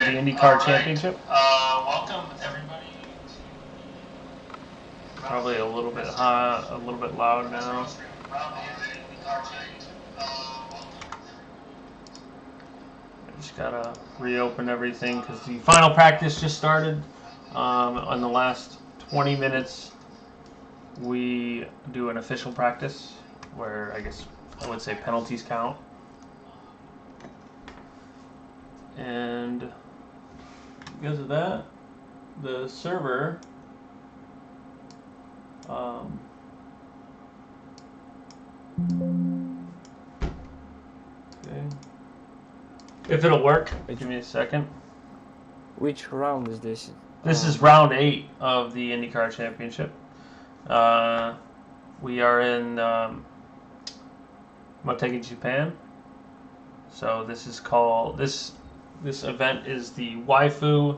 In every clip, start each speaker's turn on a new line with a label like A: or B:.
A: the IndyCar Championship.
B: Welcome everybody.
A: Probably a little bit hot, a little bit loud now. I just gotta reopen everything because the final practice just started. On the last 20 minutes, we do an official practice where I guess I would say penalties count. And because of that, the server okay. If it'll work, give me a second.
C: Which round is this?
A: This is round 8 of the IndyCar Championship. We are in Motegi, Japan. So this is called this event is the Waifu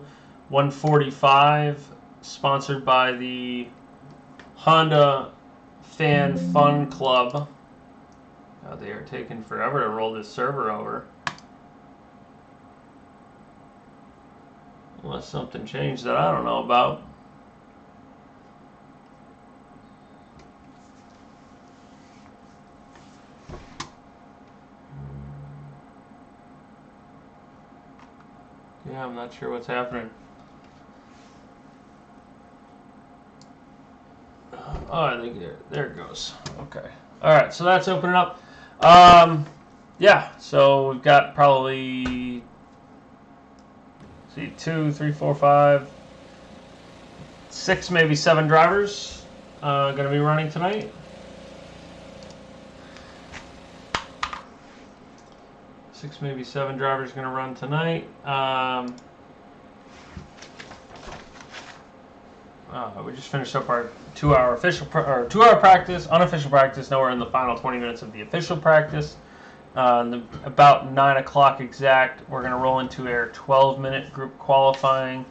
A: 145, sponsored by the Honda Fan Fun Club. God, they are taking forever to roll this server over. Unless something changed that I don't know about. Yeah, I'm not sure what's happening. Oh, I think there it goes. Okay. All right, so that's opening up. Yeah, so we've got probably 2, 3, 4, 5, 6, maybe 7 drivers going to be running tonight. 6, maybe 7 drivers going to run tonight. We just finished up our 2-hour practice, unofficial practice. Now we're in the final 20 minutes of the official practice. About 9 o'clock exact, we're going to roll into our 12-minute group qualifying.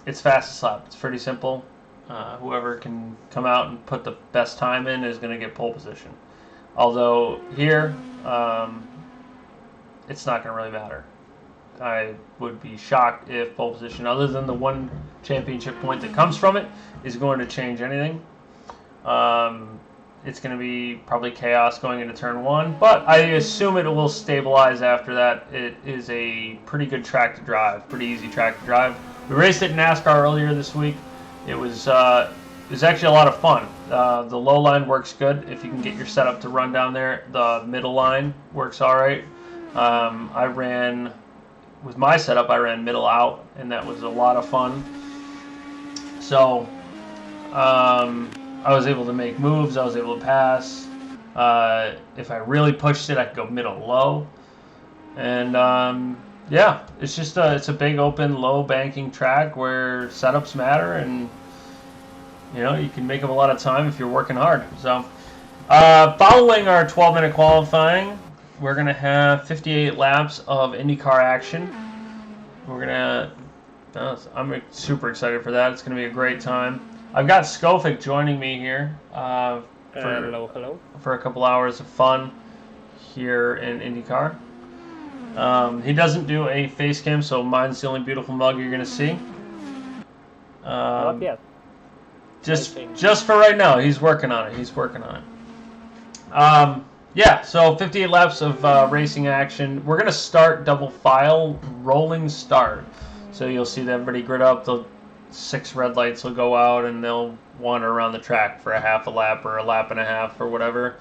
A: It's fastest lap. It's pretty simple. Whoever can come out and put the best time in is going to get pole position. Although here, it's not going to really matter. I would be shocked if pole position, other than the one championship point that comes from it, is going to change anything. It's going to be probably chaos going into turn 1, but I assume it will stabilize after that. It is a pretty good track to drive, pretty easy track to drive. We raced it in NASCAR earlier this week. It was actually a lot of fun. The low line works good if you can get your setup to run down there. The middle line works all right. With my setup, I ran middle out, and that was a lot of fun. So I was able to make moves. I was able to pass. If I really pushed it, I could go middle low. And yeah, it's just it's a big open low banking track where setups matter, and you know you can make up a lot of time if you're working hard. So following our 12-minute qualifying, we're gonna have 58 laps of IndyCar action. I'm super excited for that. It's gonna be a great time. I've got Skofic joining me here
C: Hello.
A: for a couple hours of fun here in IndyCar. He doesn't do a face cam, so mine's the only beautiful mug you're gonna see.
C: Not yet.
A: Just for right now, he's working on it. Yeah, so 58 laps of racing action. We're gonna start double file, rolling start. So you'll see everybody grid up. The 6 red lights will go out, and they'll wander around the track for a half a lap or a lap and a half or whatever,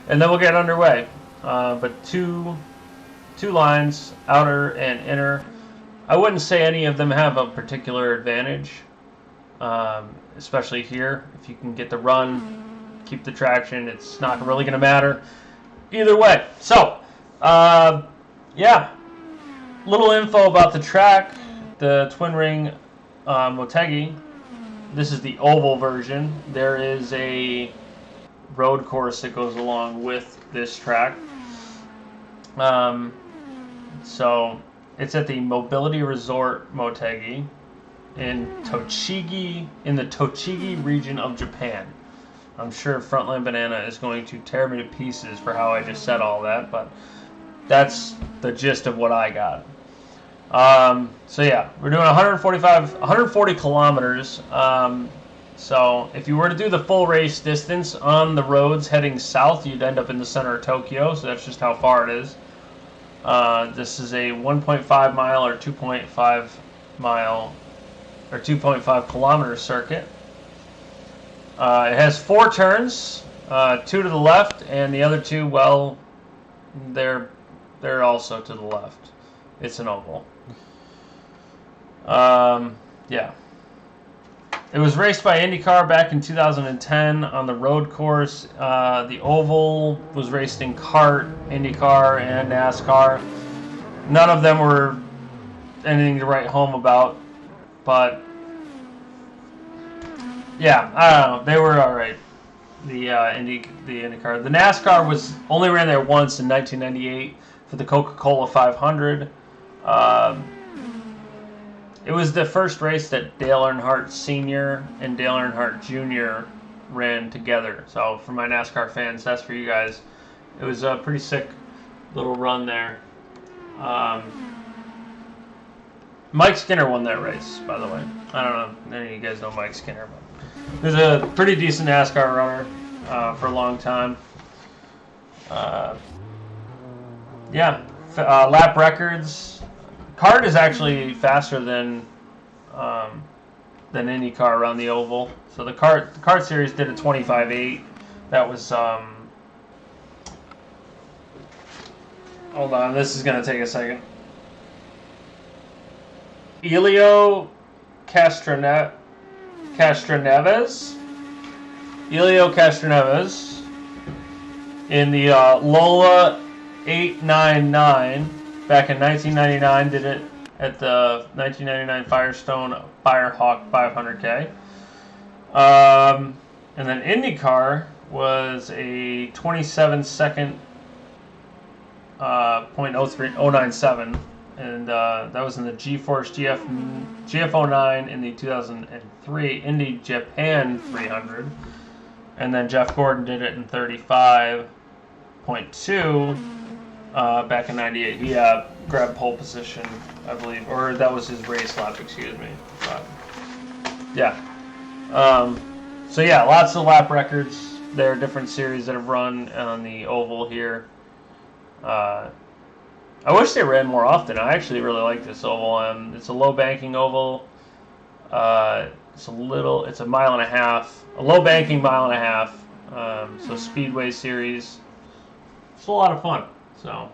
A: and then we'll get underway. But two lines, outer and inner. I wouldn't say any of them have a particular advantage, especially here. If you can get the run, keep the traction, it's not really going to matter either way. So, yeah, little info about the track, the TwinRingMotegi. This is the oval version. There is a road course that goes along with this track. So it's at the Mobility Resort Motegi in Tochigi, in the Tochigi region of Japan. I'm sure Frontline Banana is going to tear me to pieces for how I just said all that, but that's the gist of what I got. So yeah, we're doing 140 kilometers. So if you were to do the full race distance on the roads heading south, you'd end up in the center of Tokyo. So that's just how far it is. This is a 1.5 mile or 2.5 mile or 2.5 kilometer circuit. It has 4 turns, 2 to the left, and the other 2, well, they're also to the left. It's an oval. Yeah. It was raced by Indycar back in 2010 on the road course. The oval was raced in kart, Indycar, and NASCAR. None of them were anything to write home about, but yeah, I don't know. They were all right. The IndyCar. The NASCAR was only ran there once in 1998 for the Coca-Cola 500. It was the first race that Dale Earnhardt Sr. and Dale Earnhardt Jr. ran together. So for my NASCAR fans, that's for you guys. It was a pretty sick little run there. Mike Skinner won that race, by the way. I don't know if any of you guys know Mike Skinner, but he was a pretty decent NASCAR runner for a long time. Yeah, lap records. Kart is actually faster than IndyCar around the oval. So the kart series did a 25.8. That was hold on, this is gonna take a second. Elio Castroneves in the Lola 899 back in 1999 did it at the 1999 Firestone Firehawk 500K. And then IndyCar was a 27 second .097, and that was in the GeForce GF09 in the 2003 Indy Japan 300, and then Jeff Gordon did it in 35.2 back in '98. He grabbed pole position, I believe, or that was his race lap. Excuse me. But, yeah. So yeah, lots of lap records. There are different series that have run on the oval here. I wish they ran more often. I actually really like this oval. It's a low banking oval. It's a mile and a half, a low banking mile and a half. So Speedway series. It's a lot of fun. So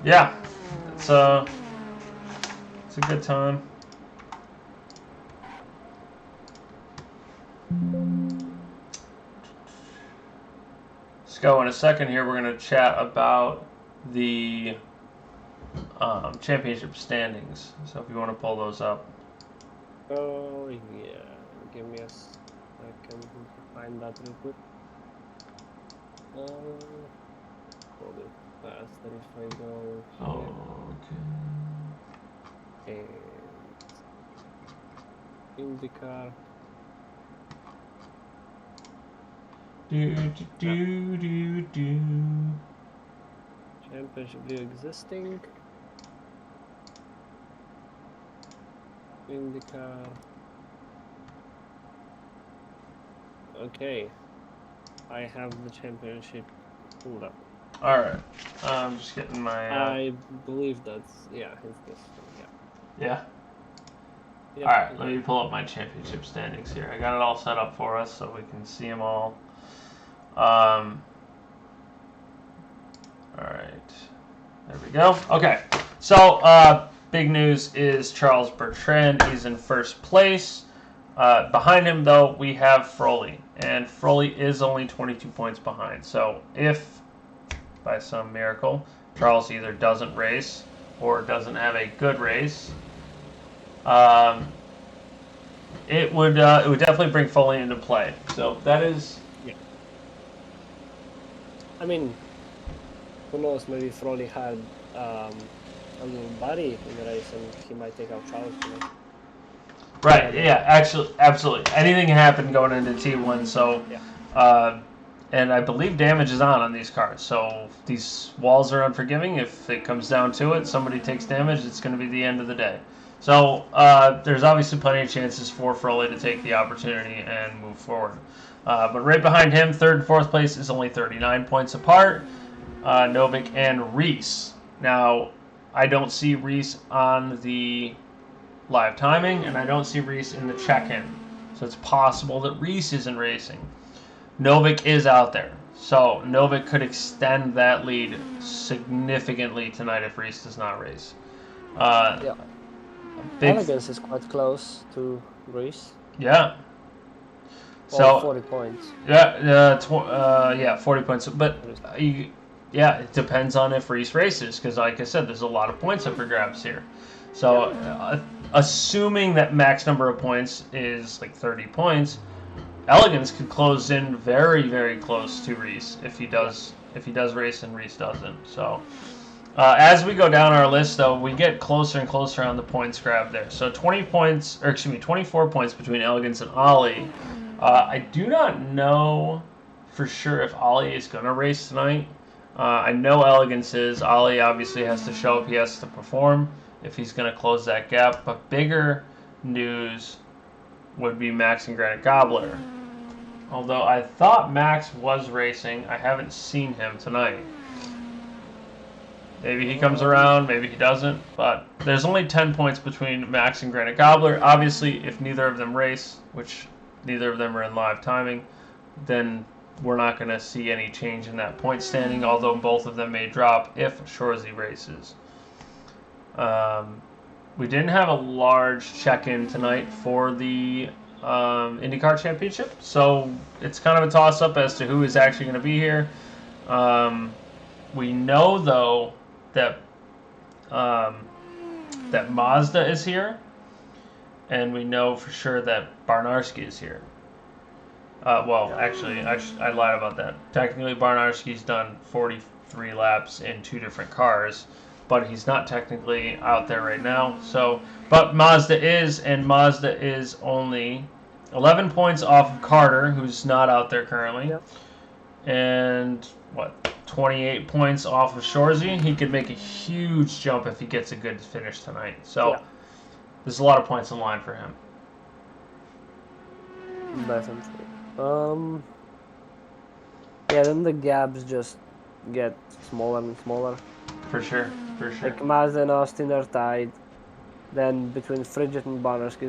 A: yeah, it's a good time. Let's go in a second here. We're going to chat about the championship standings. So if you want to pull those up.
C: Oh yeah, give me a second to find that real quick. Hold it faster if I go here.
A: Oh, okay.
C: And IndyCar.
A: Do.
C: Championship view existing. IndyCar. Okay. I have the championship pulled up.
A: Alright. I'm just getting my...
C: I believe that's... Yeah, it's this one,
A: Yeah?
C: yeah.
A: Alright, let me pull up my championship standings here. I got it all set up for us so we can see them all. Alright. There we go. Okay. So, big news is Charles Bertrand. He's in first place. Behind him, though, we have Froley. And Froley is only 22 points behind. So, if, by some miracle, Charles either doesn't race or doesn't have a good race, it would definitely bring Froley into play. So, that is...
C: Yeah. I mean, who knows, maybe Froley had a little buddy in the race and he might take out Charles, you know?
A: Right, yeah, actually, absolutely. Anything can happen going into T1, so
C: yeah.
A: And I believe damage is on these cars. So these walls are unforgiving. If it comes down to it, somebody takes damage, it's going to be the end of the day. So there's obviously plenty of chances for Froley to take the opportunity and move forward. But right behind him, third and fourth place is only 39 points apart. Novik and Reese. Now, I don't see Reese on the live timing, and I don't see Reese in the check-in. So it's possible that Reese isn't racing. Novik is out there. So Novik could extend that lead significantly tonight if Reese does not race.
C: Yeah. Elegance is quite close to Reese.
A: Yeah. So
C: 40 points.
A: Yeah, 40 points. But yeah, it depends on if Reese races, because like I said, there's a lot of points up for grabs here. So assuming that max number of points is like 30 points, Elegance could close in very, very close to Reese if he does race and Reese doesn't. So as we go down our list, though, we get closer and closer on the points grab there. So 24 points between Elegance and Ollie. I do not know for sure if Ollie is going to race tonight. I know Elegance is. Ollie obviously has to show up. He has to perform if he's going to close that gap. But bigger news would be Max and Granite Gobbler. Although I thought Max was racing. I haven't seen him tonight. Maybe he comes around, maybe he doesn't. But there's only 10 points between Max and Granite Gobbler. Obviously, if neither of them race, which neither of them are in live timing, then we're not going to see any change in that point standing, although both of them may drop if Shorzy races. We didn't have a large check-in tonight for the IndyCar Championship, so it's kind of a toss-up as to who is actually going to be here. We know, though, that that Mazda is here, and we know for sure that Barnarski is here. Actually, I lied about that. Technically, Barnarski's done 43 laps in 2 different cars, but he's not technically out there right now. So, but Mazda is, and Mazda is only 11 points off of Carter, who's not out there currently. Yep. And, 28 points off of Shorzy. He could make a huge jump if he gets a good finish tonight. So, there's a lot of points in line for him.
C: Definitely. Then the gaps just get smaller and smaller.
A: For sure.
C: Like Mazda and Austin are tied. Then between Frigid and Barnarski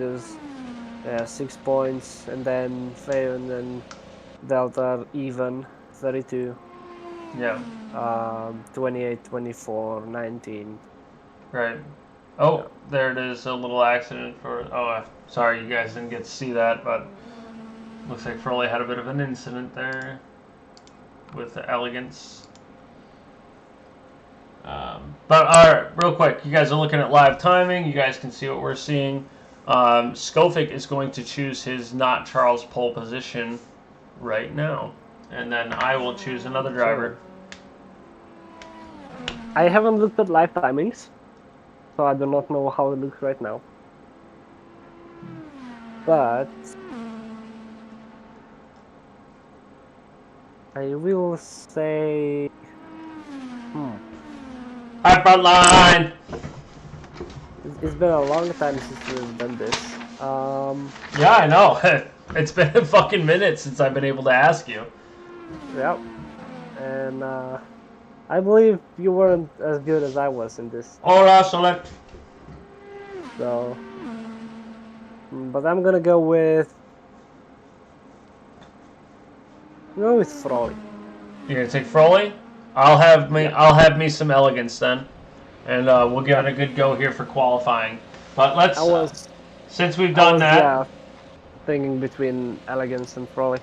C: there's 6 points, and then Fayon and Delta are even, 32.
A: Yeah.
C: 28, 24, 19.
A: Right. Oh, there it is. A little accident for. Oh, sorry, you guys didn't get to see that, but looks like Froley had a bit of an incident there with the Elegance. But all right, real quick, you guys are looking at live timing. You guys can see what we're seeing. Skofic is going to choose his not Charles pole position right now, and then I will choose another driver.
C: I haven't looked at live timings, so I do not know how it looks right now. But I will say,
A: High front line.
C: It's been a long time since we've done this.
A: Yeah, I know. It's been a fucking minute since I've been able to ask you.
C: Yep. And I believe you weren't as good as I was in this.
A: Hola, select.
C: So, but I'm gonna go with Froley.
A: You're gonna take Froley? I'll have me some Elegance then, and we'll give it a good go here for qualifying. But let's since we've done that. Yeah,
C: thinking between Elegance and Froley.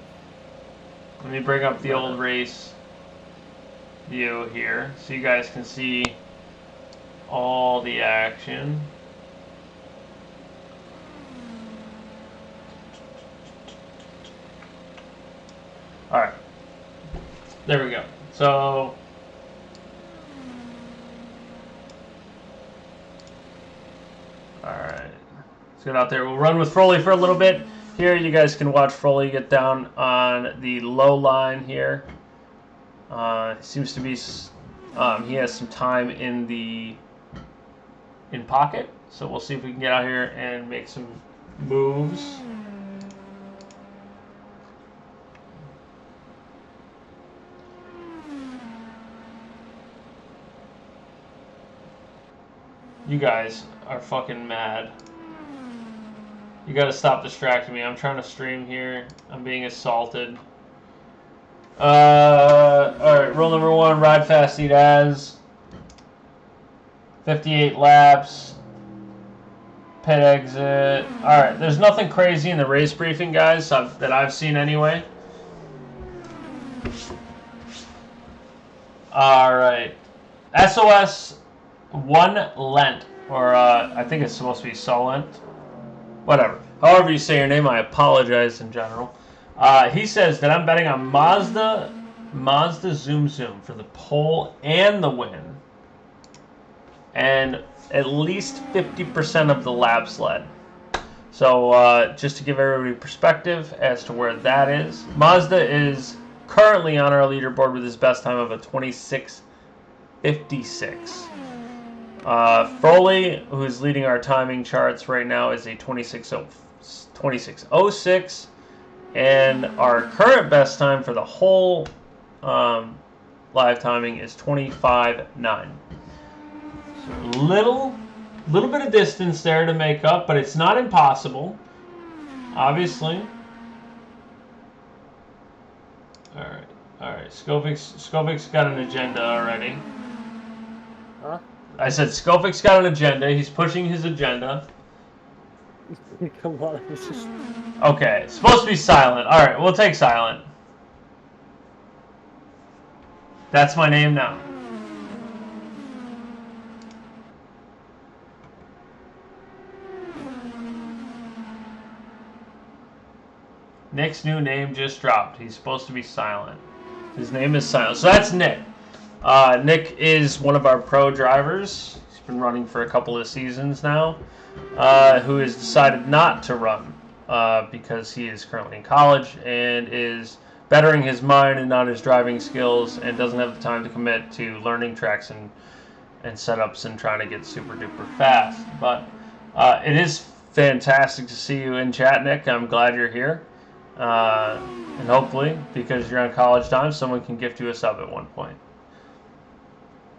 A: Let me bring up the old race view here so you guys can see all the action. All right, there we go. So all right, let's get out there. We'll run with Froley for a little bit. here you guys can watch Froley get down on the low line here. Seems to be he has some time in pocket, so we'll see if we can get out here and make some moves. You guys are fucking mad. You gotta stop distracting me. I'm trying to stream here. I'm being assaulted. Alright, rule number 1, ride fast, eat as. 58 laps. Pit exit. Alright, there's nothing crazy in the race briefing, guys, that I've seen anyway. Alright. SOS 1 lent. Or, I think it's supposed to be Solent. Whatever. However you say your name, I apologize in general. He says that I'm betting on Mazda Zoom Zoom for the pole and the win. And at least 50% of the laps led. So just to give everybody perspective as to where that is. Mazda is currently on our leaderboard with his best time of a 26:56. Froley, who's leading our timing charts right now, is a 26:06. And our current best time for the whole live timing is 25:09. So little bit of distance there to make up, but it's not impossible, obviously. All right. Skofic's got an agenda already.
C: Huh?
A: I said Skofic's got an agenda. He's pushing his agenda.
C: Come on.
A: Okay, it's supposed to be silent. All right, we'll take silent. That's my name now. Nick's new name just dropped. He's supposed to be silent. His name is Silent. So that's Nick. Nick is one of our pro drivers. He's been running for a couple of seasons now. Who has decided not to run because he is currently in college and is bettering his mind and not his driving skills, and doesn't have the time to commit to learning tracks and setups and trying to get super duper fast. But it is fantastic to see you in chat, Nick. I'm glad you're here. And hopefully, because you're on college time, someone can gift you a sub at one point.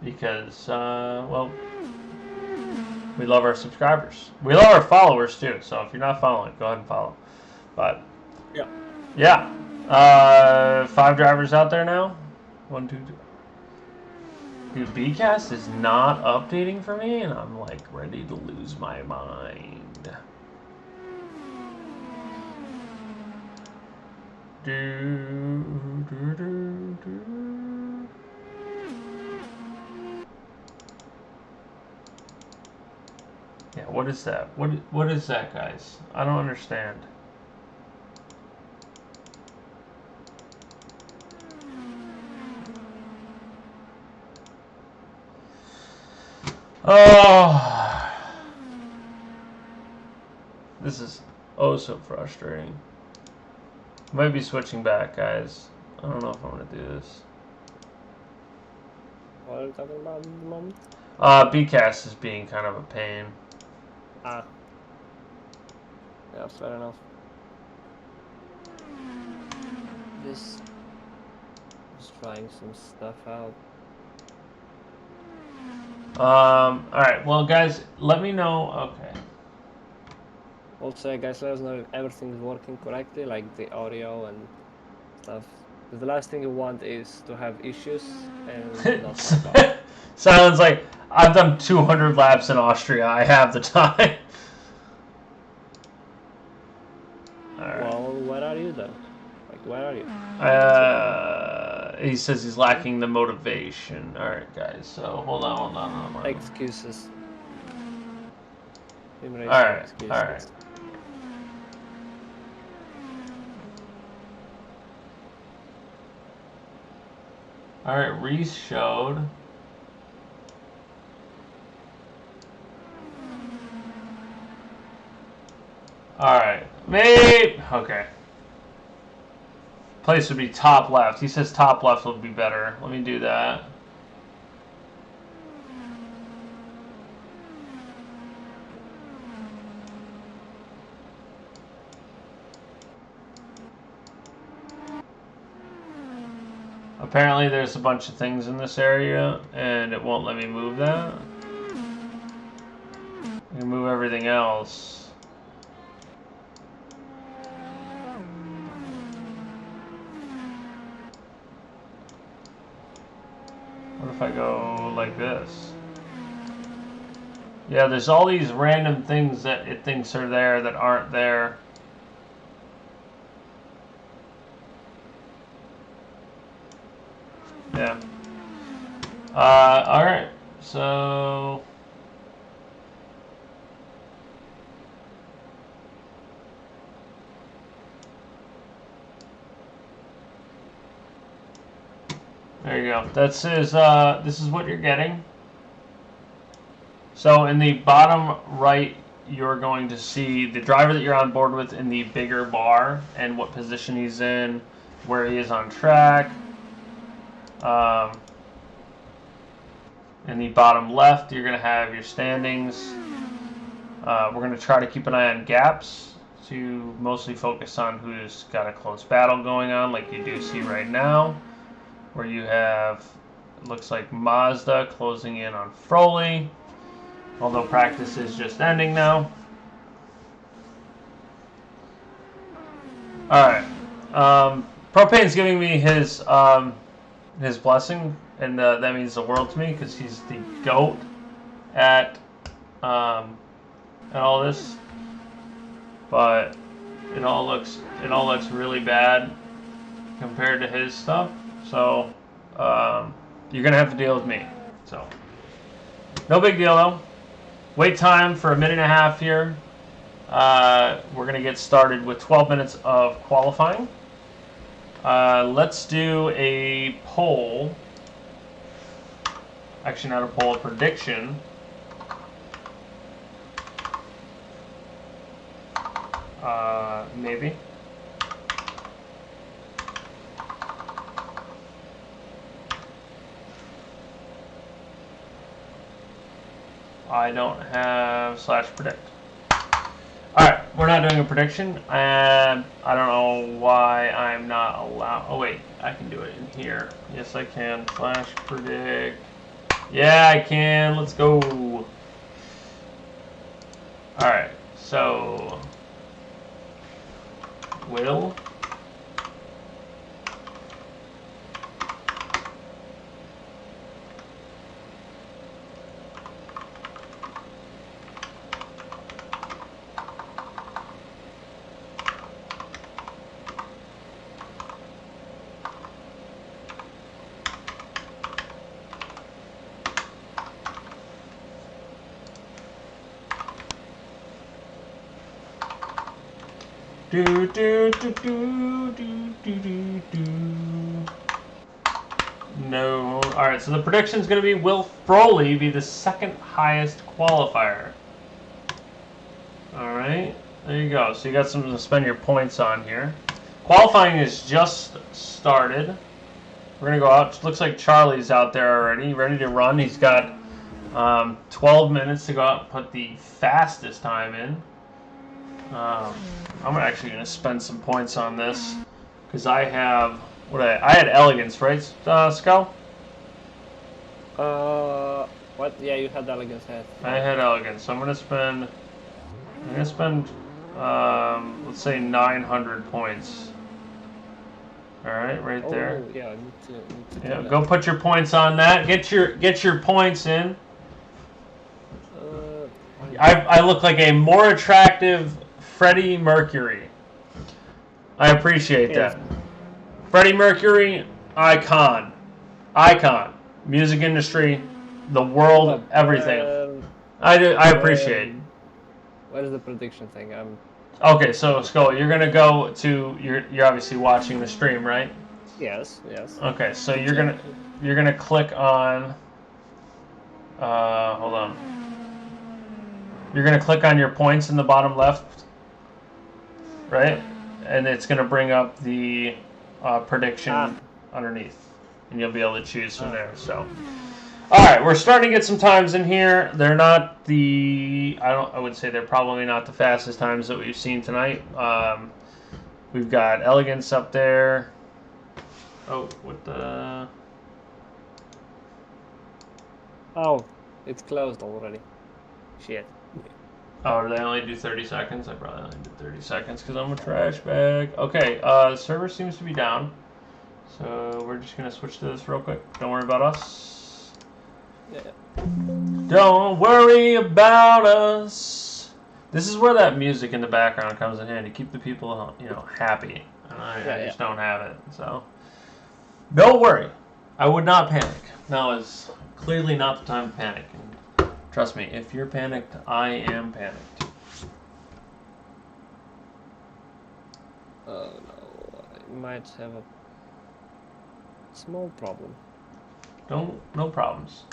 A: Because, well, we love our subscribers. We love our followers, too. So if you're not following, go ahead and follow. But, yeah. 5 drivers out there now. 1, 2, 3. Dude, BCast is not updating for me, and I'm, like, ready to lose my mind. Yeah, what is that? What is that, guys? I don't understand. Oh, this is oh so frustrating. Might be switching back, guys. I don't know if I'm gonna do this.
C: What are you talking about at the moment?
A: BCast is being kind of a pain.
C: Ah. Yeah, fair enough. Just trying some stuff out.
A: Alright, well, guys, let me know. Okay.
C: Also, guys, let us know if everything is working correctly, like the audio and stuff. The last thing you want is to have issues and not work out.
A: Sounds like I've done 200 laps in Austria. I have the time. Alright.
C: Well, where are you though? Like, where are you?
A: He says he's lacking the motivation. Alright, guys, so hold on.
C: Excuses.
A: Alright. Alright, Reese showed. Alright, mate! Okay. Place would be top left. He says top left would be better. Let me do that. Apparently there's a bunch of things in this area, and it won't let me move that. I can move everything else. What if I go like this? Yeah, there's all these random things that it thinks are there that aren't there. Yeah. Alright. So... There you go. This is what you're getting. So in the bottom right, you're going to see the driver that you're on board with in the bigger bar and what position he's in, where he is on track. In the bottom left, you're going to have your standings. We're going to try to keep an eye on gaps to mostly focus on who's got a close battle going on, like you do see right now, where you have, it looks like Mazda closing in on Froley, although practice is just ending now. Alright. Propane's giving me his blessing, and that means the world to me, because he's the GOAT at all this. But it all looks really bad compared to his stuff. So you're gonna have to deal with me. So no big deal though. Wait time for a minute and a half here. We're gonna get started with 12 minutes of qualifying. Let's do a poll. Actually, not a poll, a prediction. Maybe. I don't have /predict. Alright, we're not doing a prediction, and I don't know why I'm not allowed. Oh wait, I can do it in here. Yes, I can. /predict. Yeah, I can. Let's go. Alright, so Will. Do do do do do do do do. No. All right. So the prediction is going to be: will Froley be the second highest qualifier? All right. There you go. So you got something to spend your points on here. Qualifying is just started. We're gonna go out. Looks like Charlie's out there already, ready to run. He's got 12 minutes to go out and put the fastest time in. I'm actually going to spend some points on this because I have I had elegance, right, Sko?
C: What? Yeah, you had elegance.
A: I had elegance, so I'm going to spend let's say 900 points. All right, right there.
C: Yeah, need to
A: yeah, go put your points on that. Get your points in. I look like a more attractive Freddie Mercury. I appreciate that. Freddie Mercury, icon. Music industry, the world, everything. I appreciate.
C: What is the prediction thing?
A: Okay, so Skull, you're gonna go to you're obviously watching the stream, right?
C: Yes.
A: Okay, so you're gonna click on. Hold on. You're gonna click on your points in the bottom left. Right? and it's going to bring up the prediction underneath, and you'll be able to choose from there. So, all right, we're starting to get some times in here. They're not I would say they're probably not the fastest times that we've seen tonight. We've got Elegance up there. Oh, what the?
C: Oh, it's closed already. Shit.
A: Oh, do they only do 30 seconds? I probably only did 30 seconds because I'm a trash bag. Okay, the server seems to be down. So we're just going to switch to this real quick. Don't worry about us.
C: Yeah.
A: Don't worry about us. This is where that music in the background comes in handy. Keep the people, happy. And I just don't have it. So don't worry. I would not panic. Now is clearly not the time to panic. And trust me, if you're panicked, I am panicked.
C: Oh no, I might have a small problem.
A: No problems.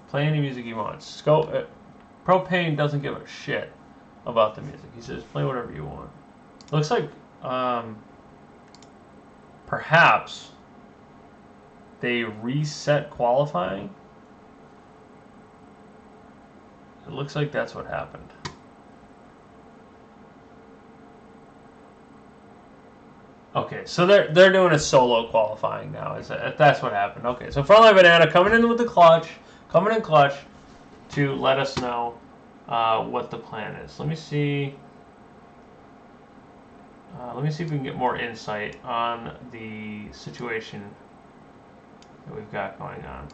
A: Play any music you want. Propane doesn't give a shit about the music. He says play whatever you want. Looks like perhaps they reset qualifying. It looks like that's what happened. Okay, so they're doing a solo qualifying now. That's what happened? Okay, so Frontline Banana coming in with the clutch, to let us know what the plan is. Let me see. If we can get more insight on the situation that we've got going on.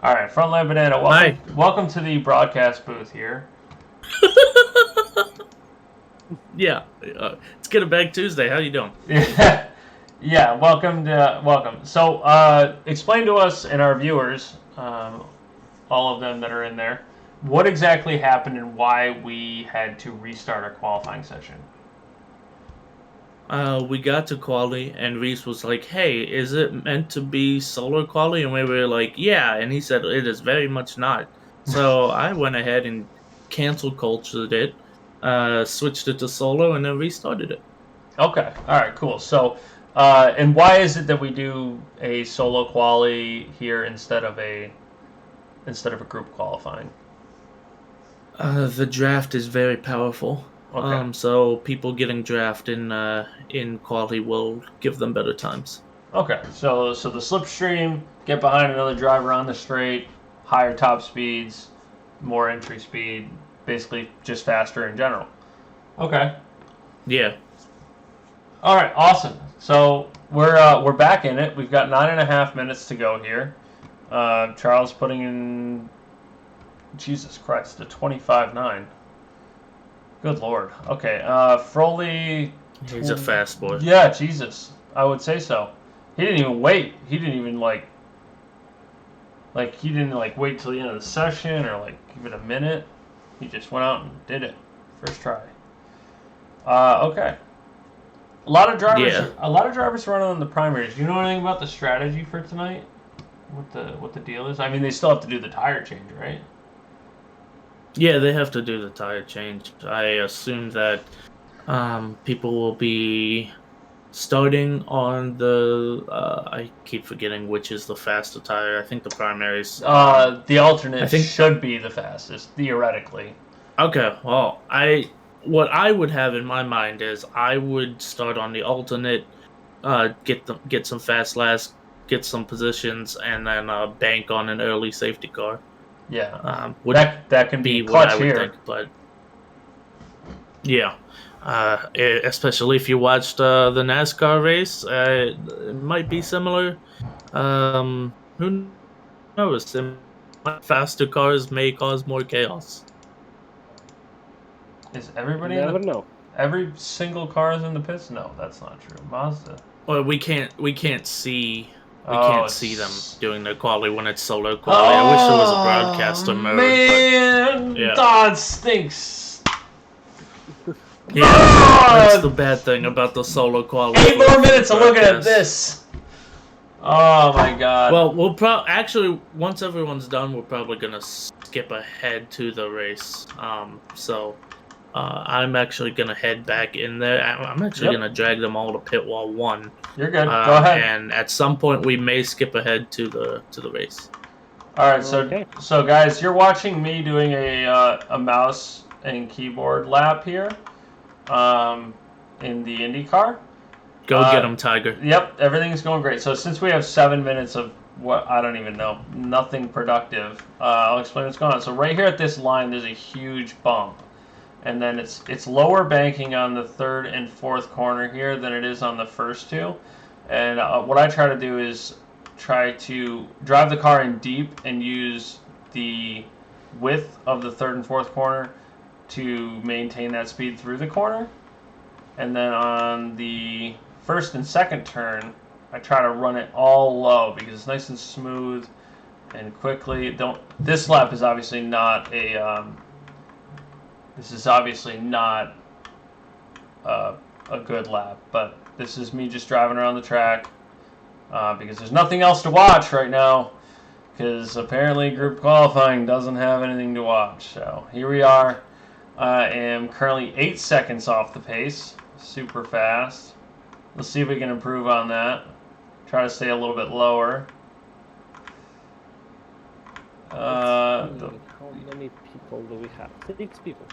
A: All right, Frontline Banana, welcome to the broadcast booth here.
D: Yeah, it's Get a Bag Tuesday. How you doing?
A: Yeah, welcome. So, explain to us and our viewers, all of them that are in there, what exactly happened and why we had to restart our qualifying session.
D: We got to quali, and Reese was like, "Hey, is it meant to be solo quali?" And we were like, "Yeah," and he said, "It is very much not." So I went ahead and cultured it, switched it to solo, and then restarted it.
A: Okay, all right, cool. So, and why is it that we do a solo quali here instead of a group qualifying?
D: The draft is very powerful.
A: Okay.
D: So people getting drafted in quali will give them better times.
A: Okay, so the slipstream, get behind another driver on the straight, higher top speeds, more entry speed, basically just faster in general. Okay.
D: Yeah.
A: All right, awesome. So we're back in it. We've got 9.5 minutes to go here. Charles putting in, Jesus Christ, a 25.9. Good Lord. Okay, Froley.
D: He's a fast boy.
A: Yeah, Jesus. I would say so. He didn't even wait. He didn't even wait till the end of the session or give it a minute. He just went out and did it. First try. Okay. A lot of drivers running on the primaries. Do you know anything about the strategy for tonight? What the deal is? I mean, they still have to do the tire change, right?
D: Yeah, they have to do the tire change. I assume that people will be starting on the... I keep forgetting which is the faster tire. I think the primaries...
A: the alternate should be the fastest, theoretically.
D: Okay, well, what I would have in my mind is I would start on the alternate, get some fast laps, get some positions, and then bank on an early safety car.
A: Yeah,
D: that
A: can be
D: what I would
A: here.
D: think, but yeah, especially if you watched the NASCAR race, it might be similar. Who knows? Faster cars may cause more chaos.
A: Is everybody?
C: Never know.
A: Every single car is in the pits? No, that's not true. Mazda.
D: Well, we can't see. We can't see them doing their quali when it's solo quali. I wish there was a broadcaster mode.
A: Man,
D: but, yeah.
A: God stinks.
D: Yeah, that's the bad thing about the solo quali.
A: 8 more minutes of looking at this. Oh my god.
D: Well, we'll actually, once everyone's done, we're probably gonna skip ahead to the race. I'm actually gonna head back in there. I'm actually
A: Yep.
D: gonna drag them all to pit wall 1.
A: You're good. Go ahead.
D: And at some point, we may skip ahead to the race.
A: All right. So
C: Okay.
A: so guys, you're watching me doing a mouse and keyboard lap here, in the Indycar.
D: Go get them, Tiger.
A: Yep, everything's going great. So since we have 7 minutes of what I don't even know, nothing productive, I'll explain what's going on. So right here at this line, there's a huge bump, and then it's lower banking on the 3rd and 4th corner here than it is on the first 2. And what I try to do is try to drive the car in deep and use the width of the 3rd and 4th corner to maintain that speed through the corner. And then on the 1st and 2nd turn, I try to run it all low because it's nice and smooth and quickly. This lap is obviously not a good lap, but this is me just driving around the track because there's nothing else to watch right now because apparently group qualifying doesn't have anything to watch. So here we are. I am currently 8 seconds off the pace. Super fast. Let's see if we can improve on that. Try to stay a little bit lower.
C: How many people do we have? 6 people.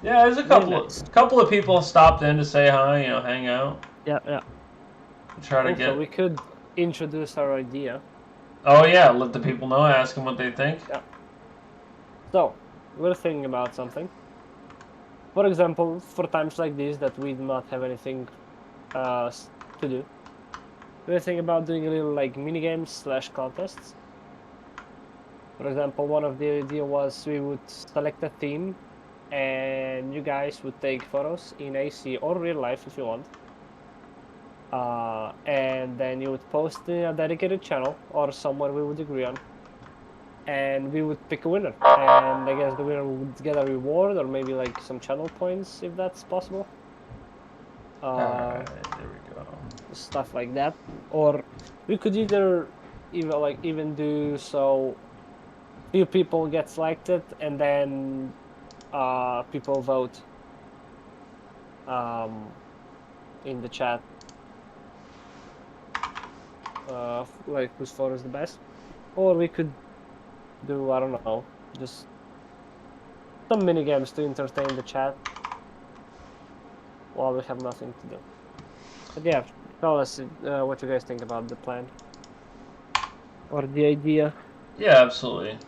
A: Yeah, there's a couple of people stopped in to say hi, hang out.
C: Yeah.
A: Try to
C: Also, we could introduce our idea.
A: Oh yeah, let the people know, ask them what they think.
C: Yeah. So, we're thinking about something. For example, for times like these that we do not have anything to do, we're thinking about doing a little like mini games / contests. For example, one of the idea was we would select a theme, and you guys would take photos in AC or real life if you want. And then you would post in a dedicated channel or somewhere we would agree on. And we would pick a winner, and I guess the winner would get a reward or maybe like some channel points if that's possible.
A: Alright, there we go.
C: Stuff like that, or we could either even do so few people get selected and then people vote in the chat like whose photo is the best, or we could do, I don't know, just some mini games to entertain the chat while we have nothing to do. But yeah, tell us what you guys think about the plan or the idea.
A: Yeah, absolutely.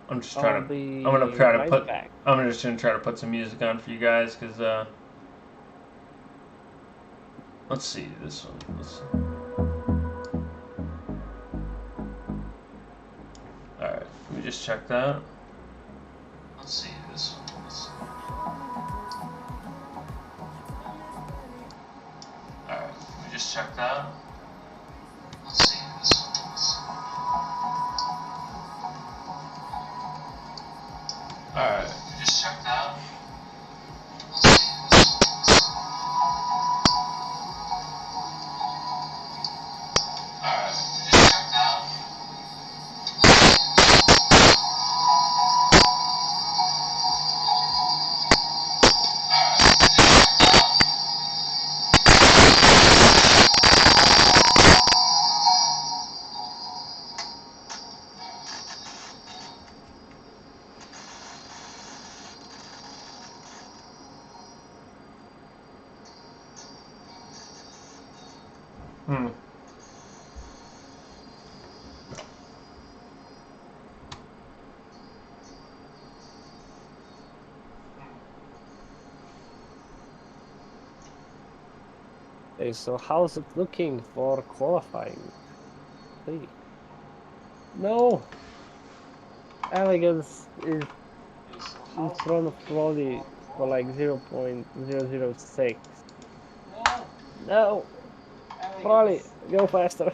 A: I'm just trying to. I'm gonna try to put. I'm just gonna try to put some music on for you guys, cause let's see this one. All right, let me just check that. Let's see this one. All right, let me just check that. Let's see this one. Alright, just check that. Let's see this. Alright, just check that.
C: Okay, so how's it looking for qualifying? Please. No! Elegance is in front of Brody for like 0.006. No! Brody, go faster!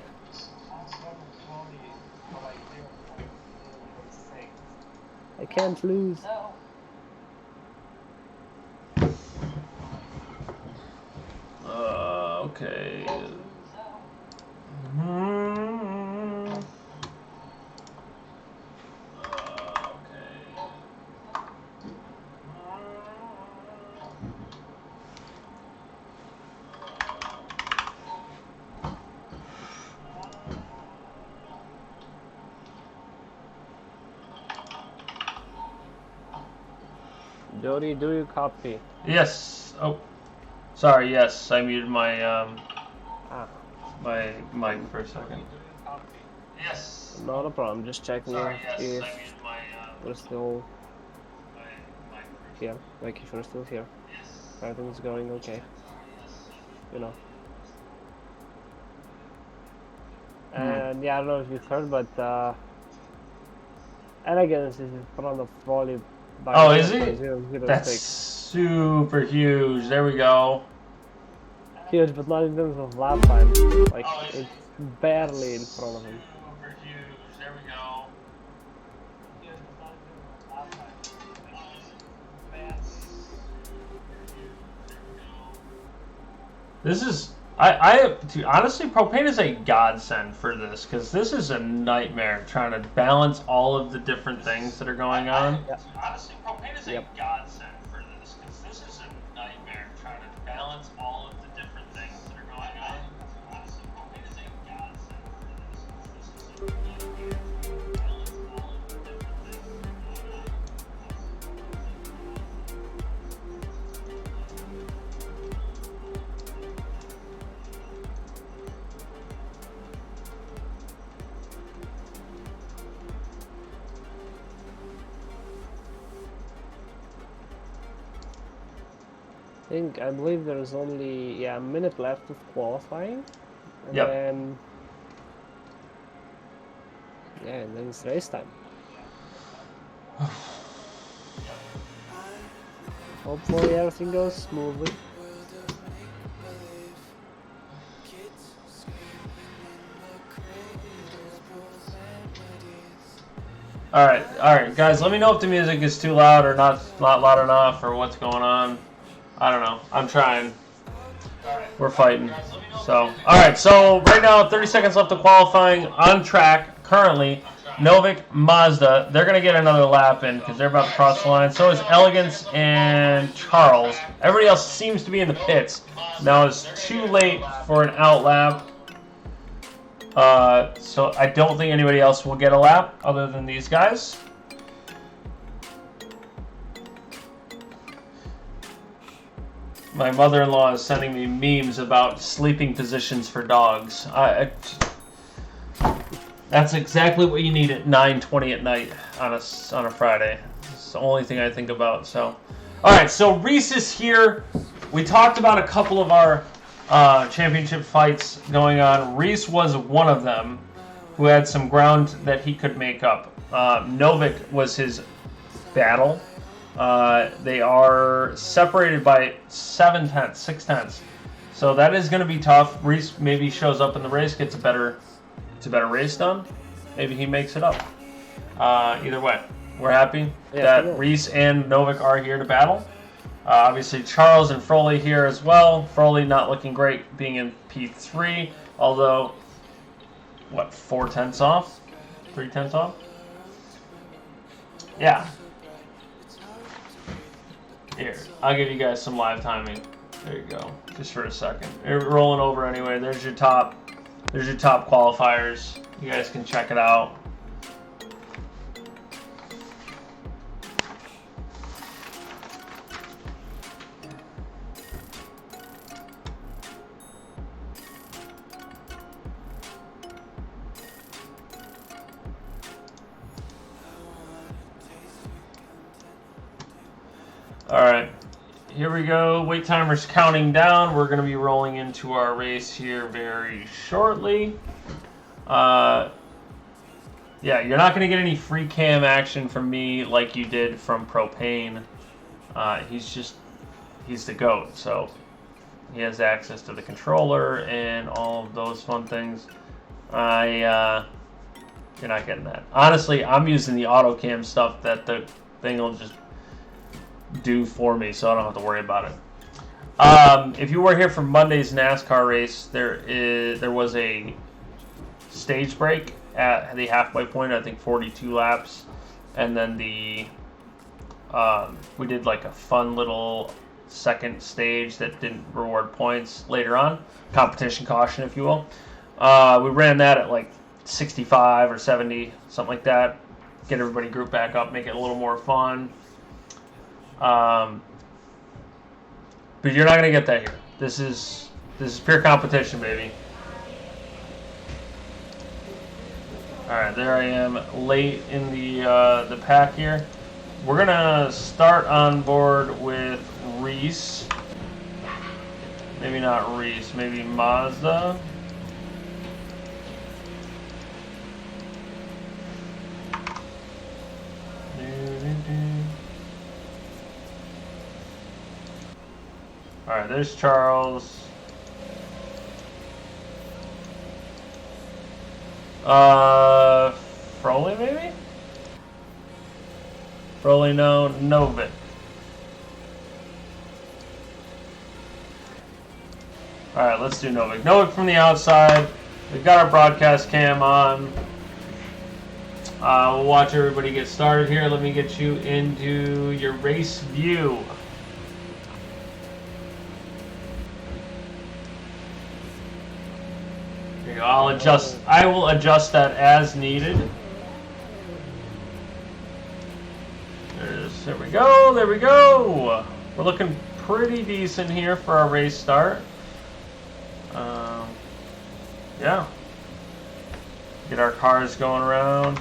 C: I can't lose.
A: Okay.
C: Jody, do you copy?
A: Yes. Oh, sorry. Yes, I muted my my mic for a second. Yes.
C: Not a problem. Just checking
A: Sorry. Yes,
C: if
A: I muted my
C: we're still
A: my mic for a
C: here. Like if we're still here.
A: Yes.
C: Everything's going okay. You know. And yeah, I don't know if you've heard, but Elegance is in front of Volley by
A: Oh, is he?
C: 0.006.
A: That's super huge. There we go.
C: Huge, but not in terms of lap time. Like, it's barely in front of him.
A: Super huge. There we go. This is, honestly, propane is a godsend for this, because this is a nightmare trying to balance all of the different things that are going on. Honestly, propane is a godsend for this, because this is a nightmare trying to balance all of the different things that are going on. Honestly, propane is a godsend for this, because this is a nightmare trying to balance all of the different things that are going on.
C: I believe there's only a minute left of qualifying, and
A: Yep.
C: then and then it's race time. Hopefully everything goes smoothly.
A: All right, guys. Let me know if the music is too loud or not loud enough, or what's going on. I don't know. I'm trying. We're fighting. So, all right. So right now, 30 seconds left of qualifying. On track currently, Novik, Mazda. They're gonna get another lap in because they're about to cross the line. So is Elegance and Charles. Everybody else seems to be in the pits. Now it's too late for an out lap. So I don't think anybody else will get a lap other than these guys. My mother-in-law is sending me memes about sleeping positions for dogs. That's exactly what you need at 9:20 at night on a Friday. It's the only thing I think about. So, all right. So Reese is here. We talked about a couple of our championship fights going on. Reese was one of them who had some ground that he could make up. Novik was his battle. They are separated by 6 tenths. So that is going to be tough. Reese maybe shows up in the race, gets a better race done. Maybe he makes it up. Either way, we're happy that Reese and Novik are here to battle. Obviously, Charles and Froley here as well. Froley not looking great being in P3, although, what, 4 tenths off? 3 tenths off? Yeah. Here, I'll give you guys some live timing. There you go, just for a second. We're rolling over anyway. There's your top qualifiers. You guys can check it out. Alright, here we go. Wait timer's counting down. We're going to be rolling into our race here very shortly. Yeah, you're not going to get any free cam action from me like you did from Propane. He's the GOAT, so he has access to the controller and all of those fun things. You're not getting that. Honestly, I'm using the auto cam stuff that the thing will just do for me, so I don't have to worry about it. If you were here for Monday's NASCAR race, there was a stage break at the halfway point. I think 42 laps, and then we did like a fun little second stage that didn't reward points later on, competition caution, if you will. We ran that at like 65 or 70, something like that. Get everybody grouped back up, make it a little more fun. But you're not gonna get that here. This is pure competition, baby. All right, there I am, late in the pack here. We're gonna start on board with Reese. Maybe not Reese, maybe Mazda. All right, there's Charles. Froley maybe? Froley, no. Novik. All right, let's do Novik. Novik from the outside. We've got our broadcast cam on. We'll watch everybody get started here. Let me get you into your race view. There you go. I will adjust that as needed. There we go. There we go. We're looking pretty decent here for our race start. Yeah. Get our cars going around.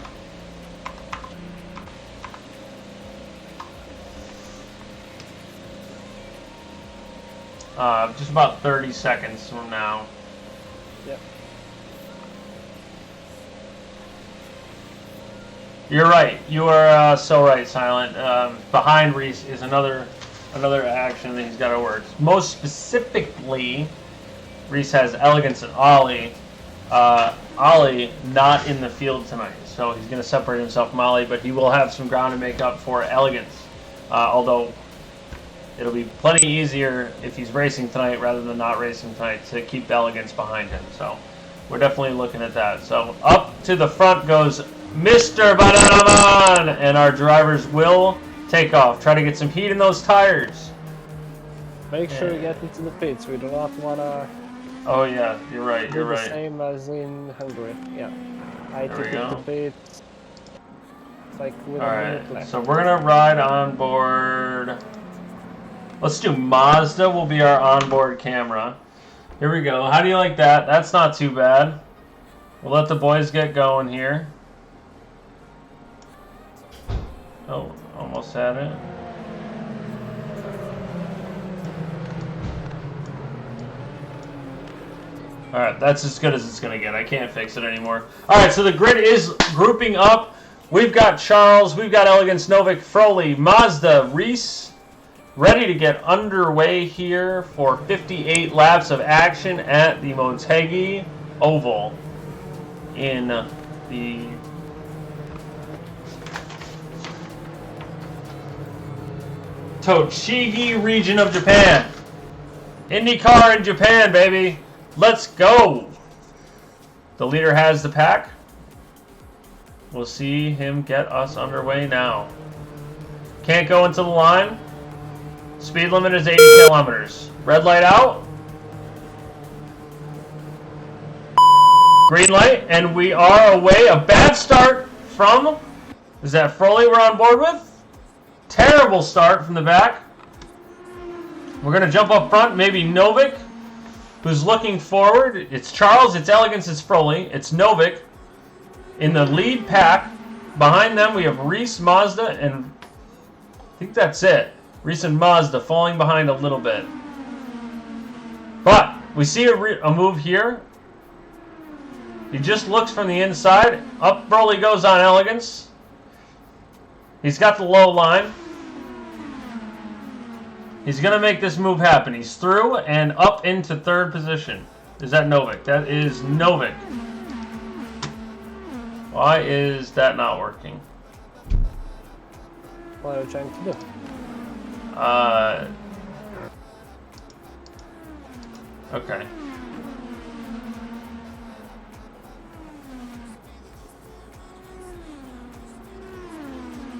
A: Just about 30 seconds from now.
C: Yep.
A: You're right. You are so right, Silent. Behind Reese is another action that he's got to work. Most specifically, Reese has Elegance and Ollie. Ollie not in the field tonight, so he's going to separate himself from Ollie, but he will have some ground to make up for Elegance. Although it'll be plenty easier if he's racing tonight rather than not racing tonight to keep Elegance behind him. So we're definitely looking at that. So up to the front goes Mr. Banana Man, and our drivers will take off. Try to get some heat in those tires.
C: Make sure you get into the pits. We do not want to.
A: Oh yeah, you're right. You're right.
C: The same as in Hungary. Yeah. I
A: There
C: took
A: we
C: it to
A: go.
C: pits. Like with
A: All
C: a
A: right.
C: minute left.
A: So we're gonna ride on board. Let's do Mazda. Will be our onboard camera. Here we go. How do you like that? That's not too bad. We'll let the boys get going here. Oh, almost had it. Alright, that's as good as it's going to get. I can't fix it anymore. Alright, so the grid is grouping up. We've got Charles, we've got Elegance, Novik, Froley, Mazda, Reese, ready to get underway here for 58 laps of action at the Motegi Oval in the Tochigi region of Japan. Indycar in Japan, baby. Let's go. The leader has the pack. We'll see him get us underway now. Can't go into the line. Speed limit is 80 kilometers. Red light out. Green light, and we are away. A bad start from, is that Froley we're on board with? Terrible start from the back. We're going to jump up front. Maybe Novik, who's looking forward. It's Charles, it's Elegance, it's Froley, it's Novik in the lead pack. Behind them we have Reese, Mazda, and I think that's it. Reese and Mazda falling behind a little bit. But we see a move here. He just looks from the inside. Up Froley goes on Elegance. He's got the low line. He's going to make this move happen. He's through and up into third position. Is that Novik? That is Novik. Why is that not working?
C: What are you trying to do?
A: Okay.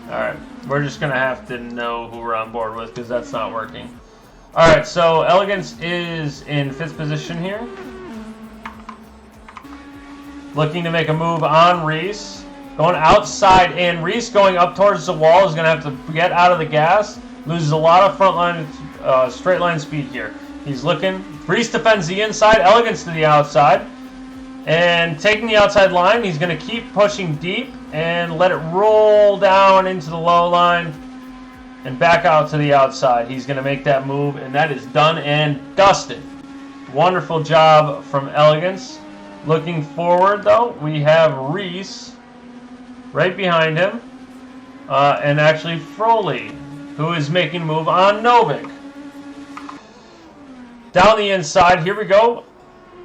A: Alright, we're just going to have to know who we're on board with because that's not working. Alright, so Elegance is in 5th position here. Looking to make a move on Reese. Going outside in. Reese going up towards the wall is going to have to get out of the gas. Loses a lot of front line, straight line speed here. He's looking. Reese defends the inside. Elegance to the outside. And taking the outside line, he's going to keep pushing deep and let it roll down into the low line and back out to the outside. He's going to make that move, and that is done and dusted. Wonderful job from Elegance. Looking forward, though, we have Reese right behind him, and actually Froley, who is making a move on Novik. Down the inside, here we go.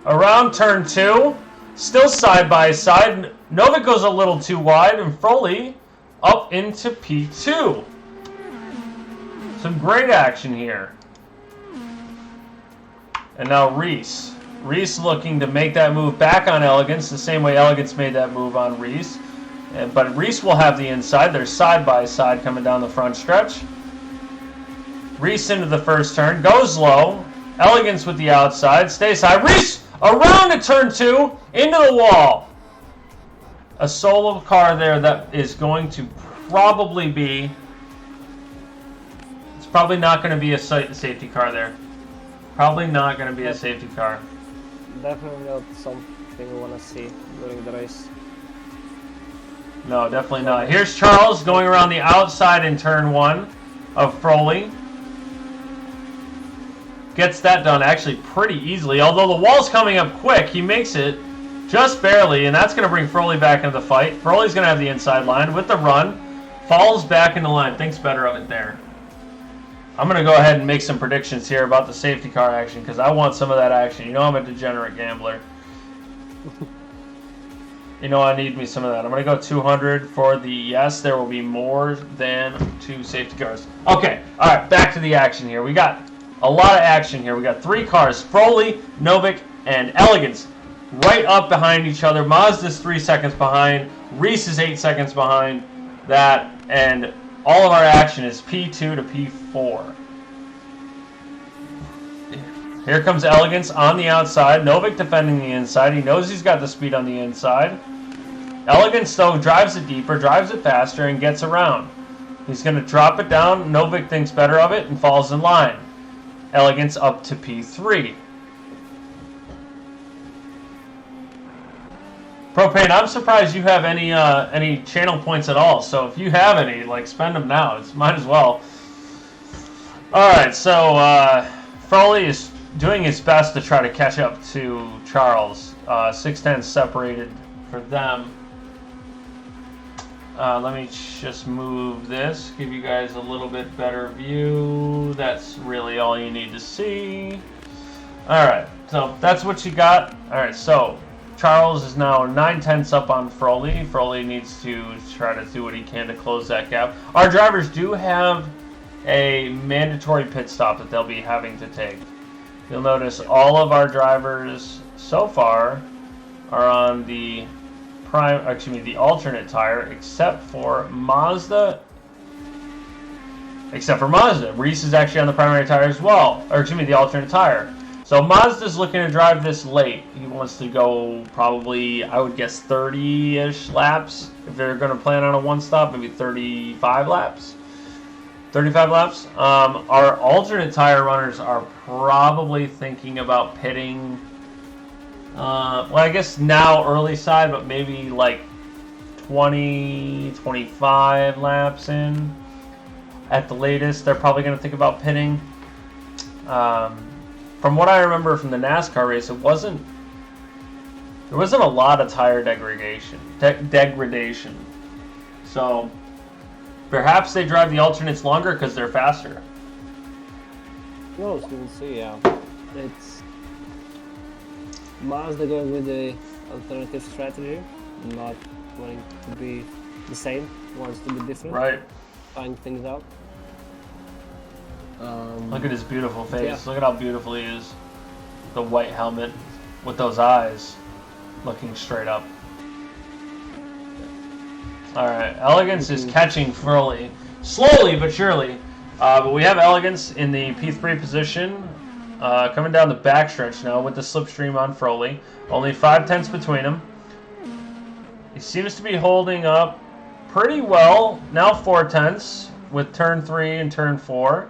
A: Around turn 2. Still side by side. Novik goes a little too wide, and Froley up into P2. Some great action here. And now Reese. Reese looking to make that move back on Elegance, the same way Elegance made that move on Reese. But Reese will have the inside. They're side by side coming down the front stretch. Reese into the first turn. Goes low. Elegance with the outside. Stays high. Reese around to turn 2. Into the wall. A solo car there that is going to probably be... It's probably not going to be a safety car there. Probably not going to be a safety car.
C: Definitely not something we want to see during the race.
A: No, definitely not. Here's Charles going around the outside in turn 1 of Froley. Gets that done actually pretty easily. Although the wall's coming up quick, he makes it just barely, and that's going to bring Froley back into the fight. Froley's going to have the inside line with the run. Falls back into line. Thinks better of it there. I'm going to go ahead and make some predictions here about the safety car action because I want some of that action. You know I'm a degenerate gambler. You know I need me some of that. I'm going to go 200 for the yes. There will be more than 2 safety cars. Okay. All right. Back to the action here. We got a lot of action here. We got 3 cars. Froley, Novik, and Elegance right up behind each other. Mazda's 3 seconds behind. Reese is 8 seconds behind that. And all of our action is P2 to P4. Here comes Elegance on the outside. Novik defending the inside. He knows he's got the speed on the inside. Elegance, though, drives it deeper, drives it faster, and gets around. He's going to drop it down. Novik thinks better of it and falls in line. Elegance up to P3. Propane, I'm surprised you have any channel points at all. So if you have any, like, spend them now. It's might as well. All right, so Froley is doing his best to try to catch up to Charles. 6'10" separated for them. Let me just move this, give you guys a little bit better view. That's really all you need to see. All right, so that's what you got. All right, so Charles is now 9/10 up on Froley. Froley needs to try to do what he can to close that gap. Our drivers do have a mandatory pit stop that they'll be having to take. You'll notice all of our drivers so far are on the the alternate tire, except for Mazda. Reese is actually on the primary tire as well, or the alternate tire. So Mazda's looking to drive this late. He wants to go probably, I would guess, 30-ish laps. If they're going to plan on a one-stop, maybe 35 laps. 35 laps. Our alternate tire runners are probably thinking about pitting, well, I guess now early side, but maybe like 20, 25 laps in at the latest. They're probably going to think about pitting. From what I remember from the NASCAR race, there wasn't a lot of tire degradation. So perhaps they drive the alternates longer because they're faster.
C: No, we'll see. Yeah, it's Mazda going with the alternative strategy, not wanting to be the same, wants to be different.
A: Right.
C: Trying things out.
A: Look at his beautiful face.
C: Yeah.
A: Look at how beautiful he is. the white helmet with those eyes looking straight up. Alright, Elegance is catching Furley. Slowly but surely. But we have Elegance in the P3 position. Coming down the backstretch now with the slipstream on Furley. Only 5/10 between them. He seems to be holding up pretty well. Now 4/10 with turn 3 and turn 4.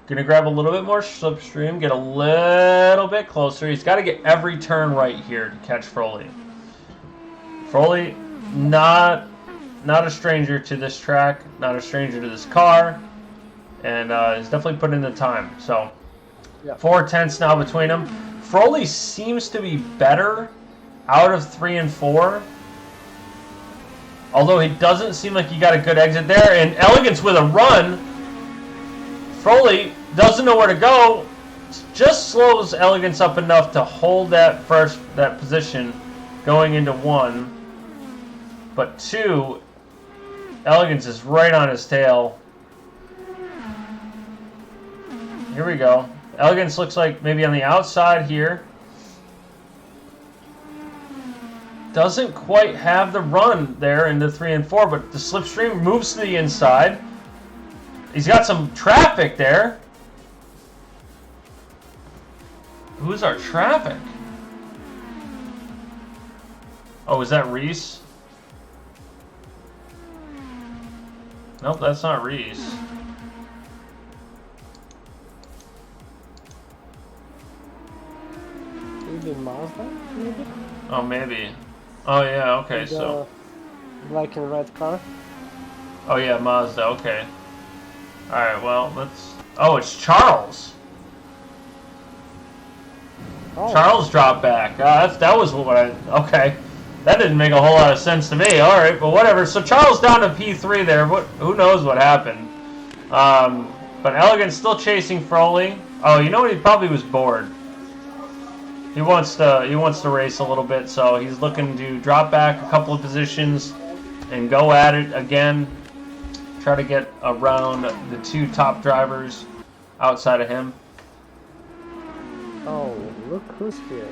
A: Gonna grab a little bit more slipstream, get a little bit closer. He's got to get every turn right here to catch Furley. Furley, not a stranger to this track, not a stranger to this car, and he's definitely put in the time. So, 4/10 now between them. Furley seems to be better out of 3 and 4. Although he doesn't seem like he got a good exit there. And Elegance with a run. Furley doesn't know where to go. Just slows Elegance up enough to hold that position going into 1. But 2, Elegance is right on his tail. Here we go. Elegance looks like maybe on the outside here. Doesn't quite have the run there into 3 and 4, but the slipstream moves to the inside. He's got some traffic there. Who's our traffic? Oh, is that Reese? Nope, that's not Reese.
C: Maybe Mazda, maybe?
A: Oh, maybe. Oh, yeah, okay, so...
C: black and red car.
A: Oh, yeah, Mazda, okay. Alright, well, let's... Oh, it's Charles!
C: Oh.
A: Charles dropped back. That was what I... Okay. That didn't make a whole lot of sense to me. Alright, but whatever. So Charles down to P3 there. Who knows what happened. But Elegance still chasing Furley. Oh, you know what? He probably was bored. He wants to race a little bit, so he's looking to drop back a couple of positions and go at it again. Try to get around the 2 top drivers outside of him.
C: Oh, look who's here.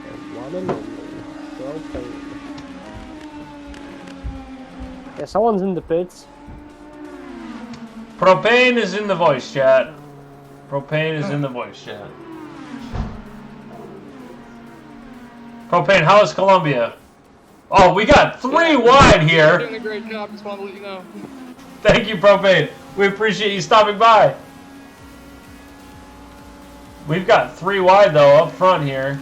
C: The one and only Propane. Yeah, someone's in the pits.
A: Propane is in the voice chat. Propane is in the voice chat. Propane, how is Colombia? Oh, we got 3 wide here.
E: You're doing a great job, just want to let you know.
A: Thank you, Propane. We appreciate you stopping by. We've got 3 wide, though, up front here.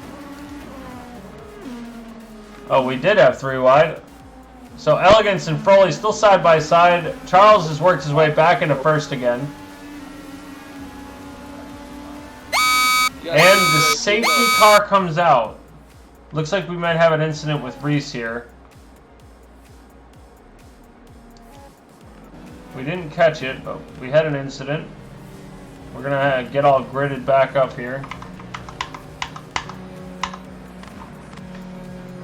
A: Oh, we did have 3 wide. So Elegance and Furley still side by side. Charles has worked his way back into first again. And the safety car comes out. Looks like we might have an incident with Reese here. We didn't catch it, but we had an incident. We're gonna get all gridded back up here.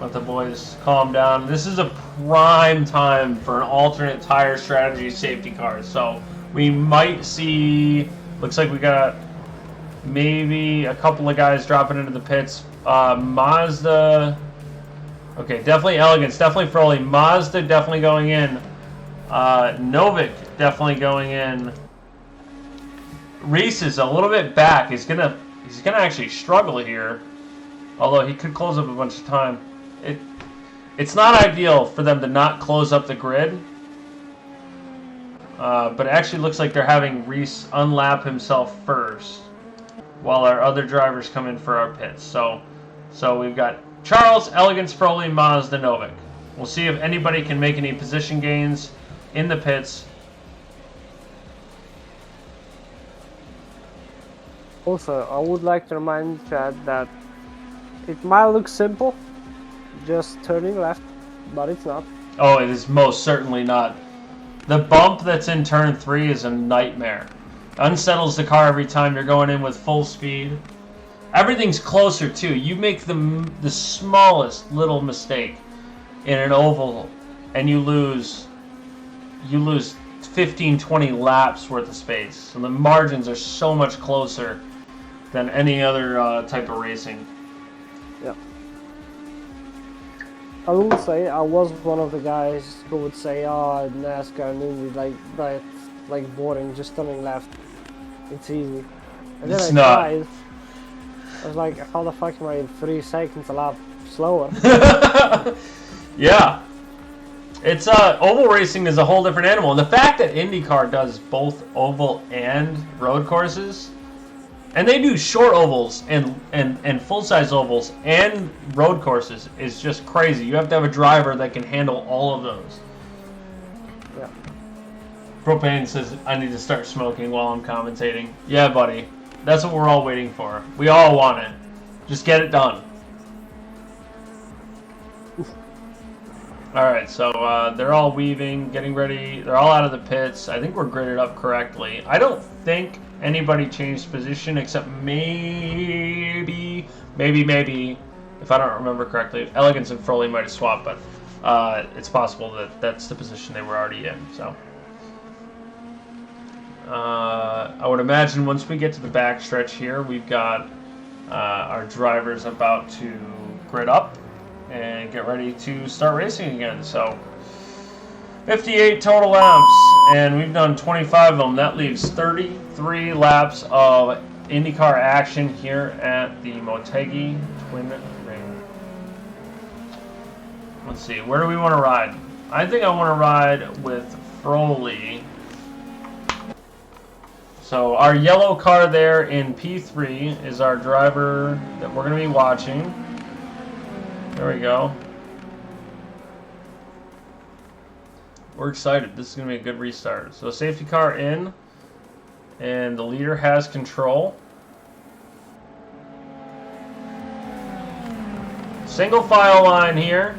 A: Let the boys calm down. This is a prime time for an alternate tire strategy safety car. So we might see, looks like we got maybe a couple of guys dropping into the pits. Mazda, okay, definitely Elegance, definitely Furley. Mazda definitely going in. Novik definitely going in. Reese is a little bit back. He's gonna actually struggle here, although he could close up a bunch of time. It's not ideal for them to not close up the grid, but it actually looks like they're having Reese unlap himself first, while our other drivers come in for our pits. So we've got Charles, Elegance, Furley, Mazda, Novik. We'll see if anybody can make any position gains in the pits.
C: Also, I would like to remind Chad that it might look simple, just turning left, but it's not.
A: Oh, it is most certainly not. The bump that's in turn 3 is a nightmare. Unsettles the car every time you're going in with full speed. Everything's closer too. You make the smallest little mistake in an oval and you lose 15-20 laps worth of space. So the margins are so much closer than any other type of racing.
C: Yeah. I will say I was one of the guys who would say, "Oh, NASCAR and Indy like boring, just turning left. It's easy." And then
A: It's
C: I
A: not.
C: tried. I was like, "How the fuck am I 3 seconds a lap slower?"
A: Yeah. It's oval racing is a whole different animal. And the fact that IndyCar does both oval and road courses, and they do short ovals and full-size ovals and road courses, is just crazy. You have to have a driver that can handle all of those.
C: Yeah.
A: Propane says, I need to start smoking while I'm commentating. Yeah, buddy. That's what we're all waiting for. We all want it. Just get it done. Alright, so they're all weaving, getting ready. They're all out of the pits. I think we're gridded up correctly. I don't think anybody changed position except maybe, if I don't remember correctly. Elegance and Froley might have swapped, but it's possible that that's the position they were already in. So I would imagine once we get to the backstretch here, we've got our drivers about to grid up and get ready to start racing again. So 58 total laps, and we've done 25 of them. That leaves 33 laps of IndyCar action here at the Motegi Twin Ring. Let's see, where do we want to ride? I think I want to ride with Froley. So our yellow car there in P3 is our driver that we're going to be watching. There we go. We're excited. This is going to be a good restart. So safety car in, and the leader has control. Single file line here.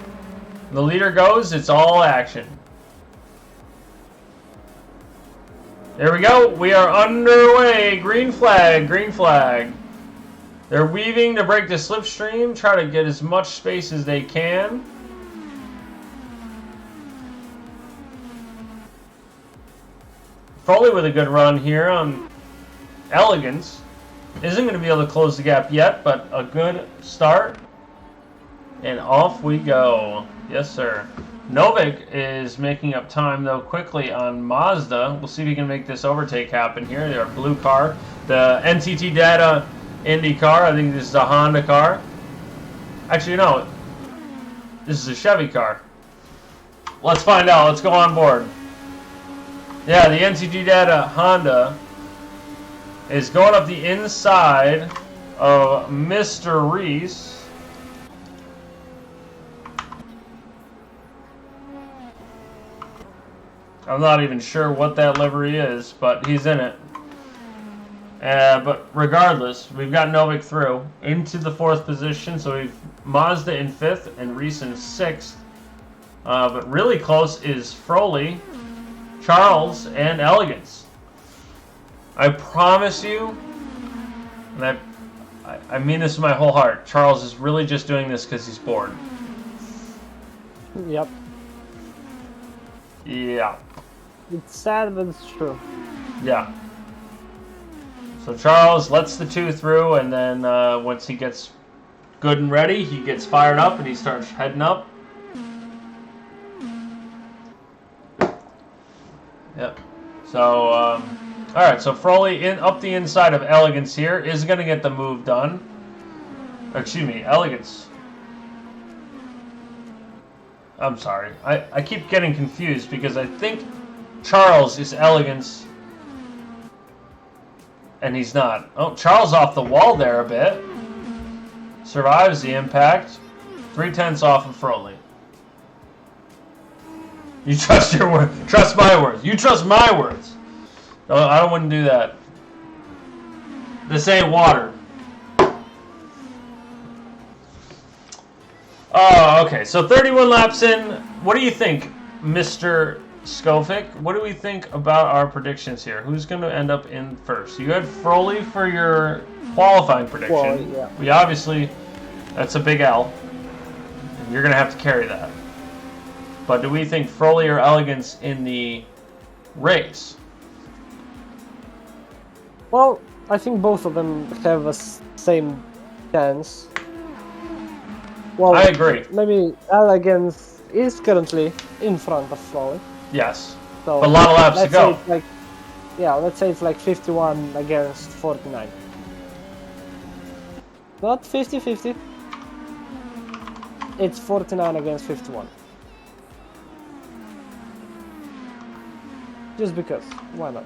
A: The leader goes. It's all action. There we go. We are underway. Green flag. Green flag. They're weaving to break the slipstream, try to get as much space as they can. Froley with a good run here on Elegance. Isn't going to be able to close the gap yet, but a good start. And off we go. Yes, sir. Novik is making up time, though, quickly on Mazda. We'll see if he can make this overtake happen here. Their blue car. The NTT Data Indy car. I think this is a Honda car. Actually, no. This is a Chevy car. Let's find out. Let's go on board. Yeah, the NTT Data Honda is going up the inside of Mr. Reese. I'm not even sure what that livery is, but he's in it. But regardless, we've got Novik through into the 4th position, so we've Mazda in 5th and Reese in 6th. But really close is Froley, Charles, and Elegance. I promise you, and I mean this with my whole heart, Charles is really just doing this because he's bored.
C: Yep.
A: Yeah.
C: It's sad, but it's true.
A: Yeah. So Charles lets the 2 through, and then once he gets good and ready, he gets fired up and he starts heading up. Yep. So, alright, so Froley up the inside of Elegance here is going to get the move done. Excuse me, Elegance. I'm sorry. I keep getting confused because I think Charles is Elegance and he's not. Oh, Charles off the wall there a bit. Survives the impact. 3/10 off of Froley. You trust your word. Trust my words. You trust my words. No, I wouldn't do that. This ain't water. Oh, okay. So 31 laps in. What do you think, Mr. Skofic? What do we think about our predictions here? Who's going to end up in first? You had Froley for your qualifying prediction.
C: Well, yeah.
A: We obviously, that's a big L. And you're going to have to carry that. But do we think Froley or Elegance in the race?
C: Well, I think both of them have a same chance. Well,
A: I agree.
C: maybe Elegance is currently in front of Froley.
A: Yes.
C: So
A: But a lot of laps to
C: let's
A: go.
C: say it's like, yeah, let's say it's like 51 against 49. Not 50-50. It's 49 against 51. Just because, why not?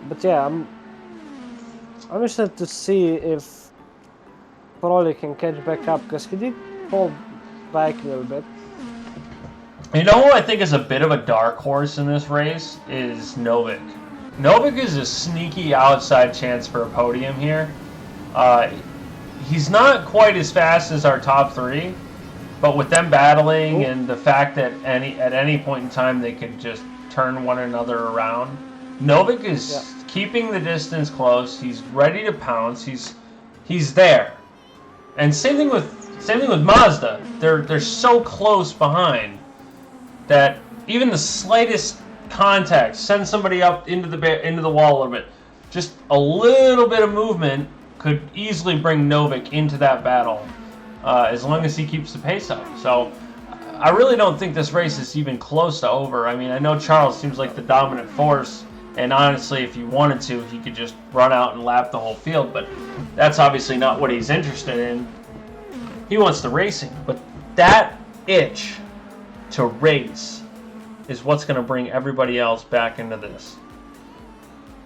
C: But yeah, I'm interested to see if Froley can catch back up, because he did fall back a little bit.
A: You know who I think is a bit of a dark horse in this race is Novik. Novik is a sneaky outside chance for a podium here. He's not quite as fast as our top three, but with them battling and the fact that at any point in time they could just turn one another around, Novik is keeping the distance close. He's ready to pounce. He's there. And same thing with Mazda. They're so close behind that even the slightest contact sends somebody up into the wall a little bit. Just a little bit of movement could easily bring Novik into that battle, as long as he keeps the pace up. So I really don't think this race is even close to over. I mean, I know Charles seems like the dominant force, and honestly, if he wanted to, he could just run out and lap the whole field, but that's obviously not what he's interested in. He wants the racing, but that itch to race is what's going to bring everybody else back into this.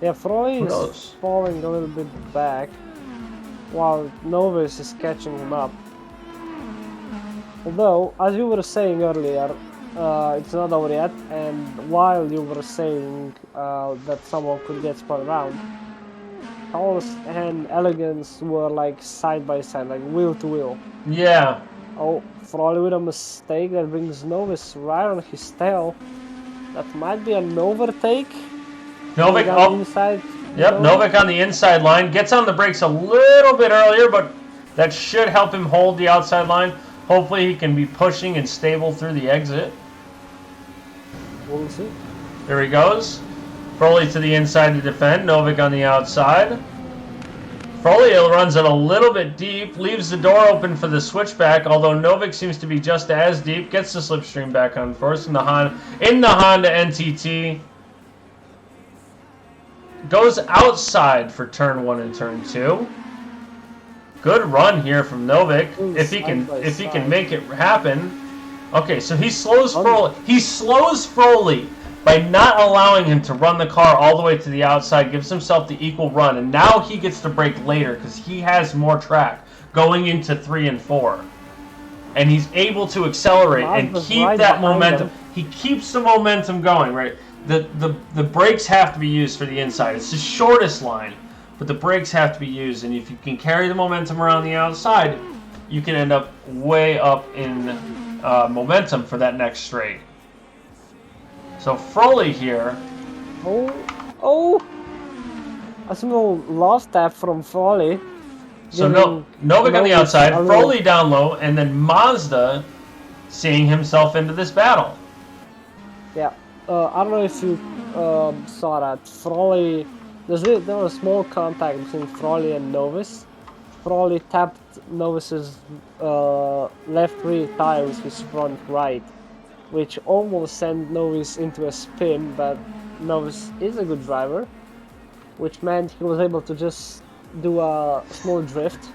C: Yeah, Froley is falling a little bit back, while Novus is catching him up. Although, as you were saying earlier, it's not over yet, and while you were saying that someone could get spun around, Carlos and Elegance were like side by side, like wheel to wheel.
A: Yeah.
C: Oh, Froley with a mistake that brings Novus right on his tail. That might be an overtake.
A: Novik
C: on the inside.
A: Yep, Novik on the inside line. Gets on the brakes a little bit earlier, but that should help him hold the outside line. Hopefully he can be pushing and stable through the exit.
C: We'll see.
A: There he goes. Froley to the inside to defend. Novik on the outside. Froley runs it a little bit deep. Leaves the door open for the switchback, although Novik seems to be just as deep. Gets the slipstream back on first in the Honda NTT. Goes outside for turn 1 and turn 2. Good run here from Novik. If he can make it happen. Okay, so he slows Froley. He slows Froley by not allowing him to run the car all the way to the outside. Gives himself the equal run, and now he gets to brake later because he has more track going into 3 and 4, and he's able to accelerate and keep that momentum. He keeps the momentum going, right? The brakes have to be used for the inside. It's the shortest line, but the brakes have to be used, and if you can carry the momentum around the outside, you can end up way up in momentum for that next straight. So Froley here.
C: Oh! A small lost tap from Froley.
A: So Novik on the outside, Froley down low, and then Mazda seeing himself into this battle.
C: Yeah. I don't know if you saw that. Froley, there was a small contact between Froley and Novus. Froley tapped Novus's left rear tire with his front right, which almost sent Novus into a spin, but Novus is a good driver, which meant he was able to just do a small drift,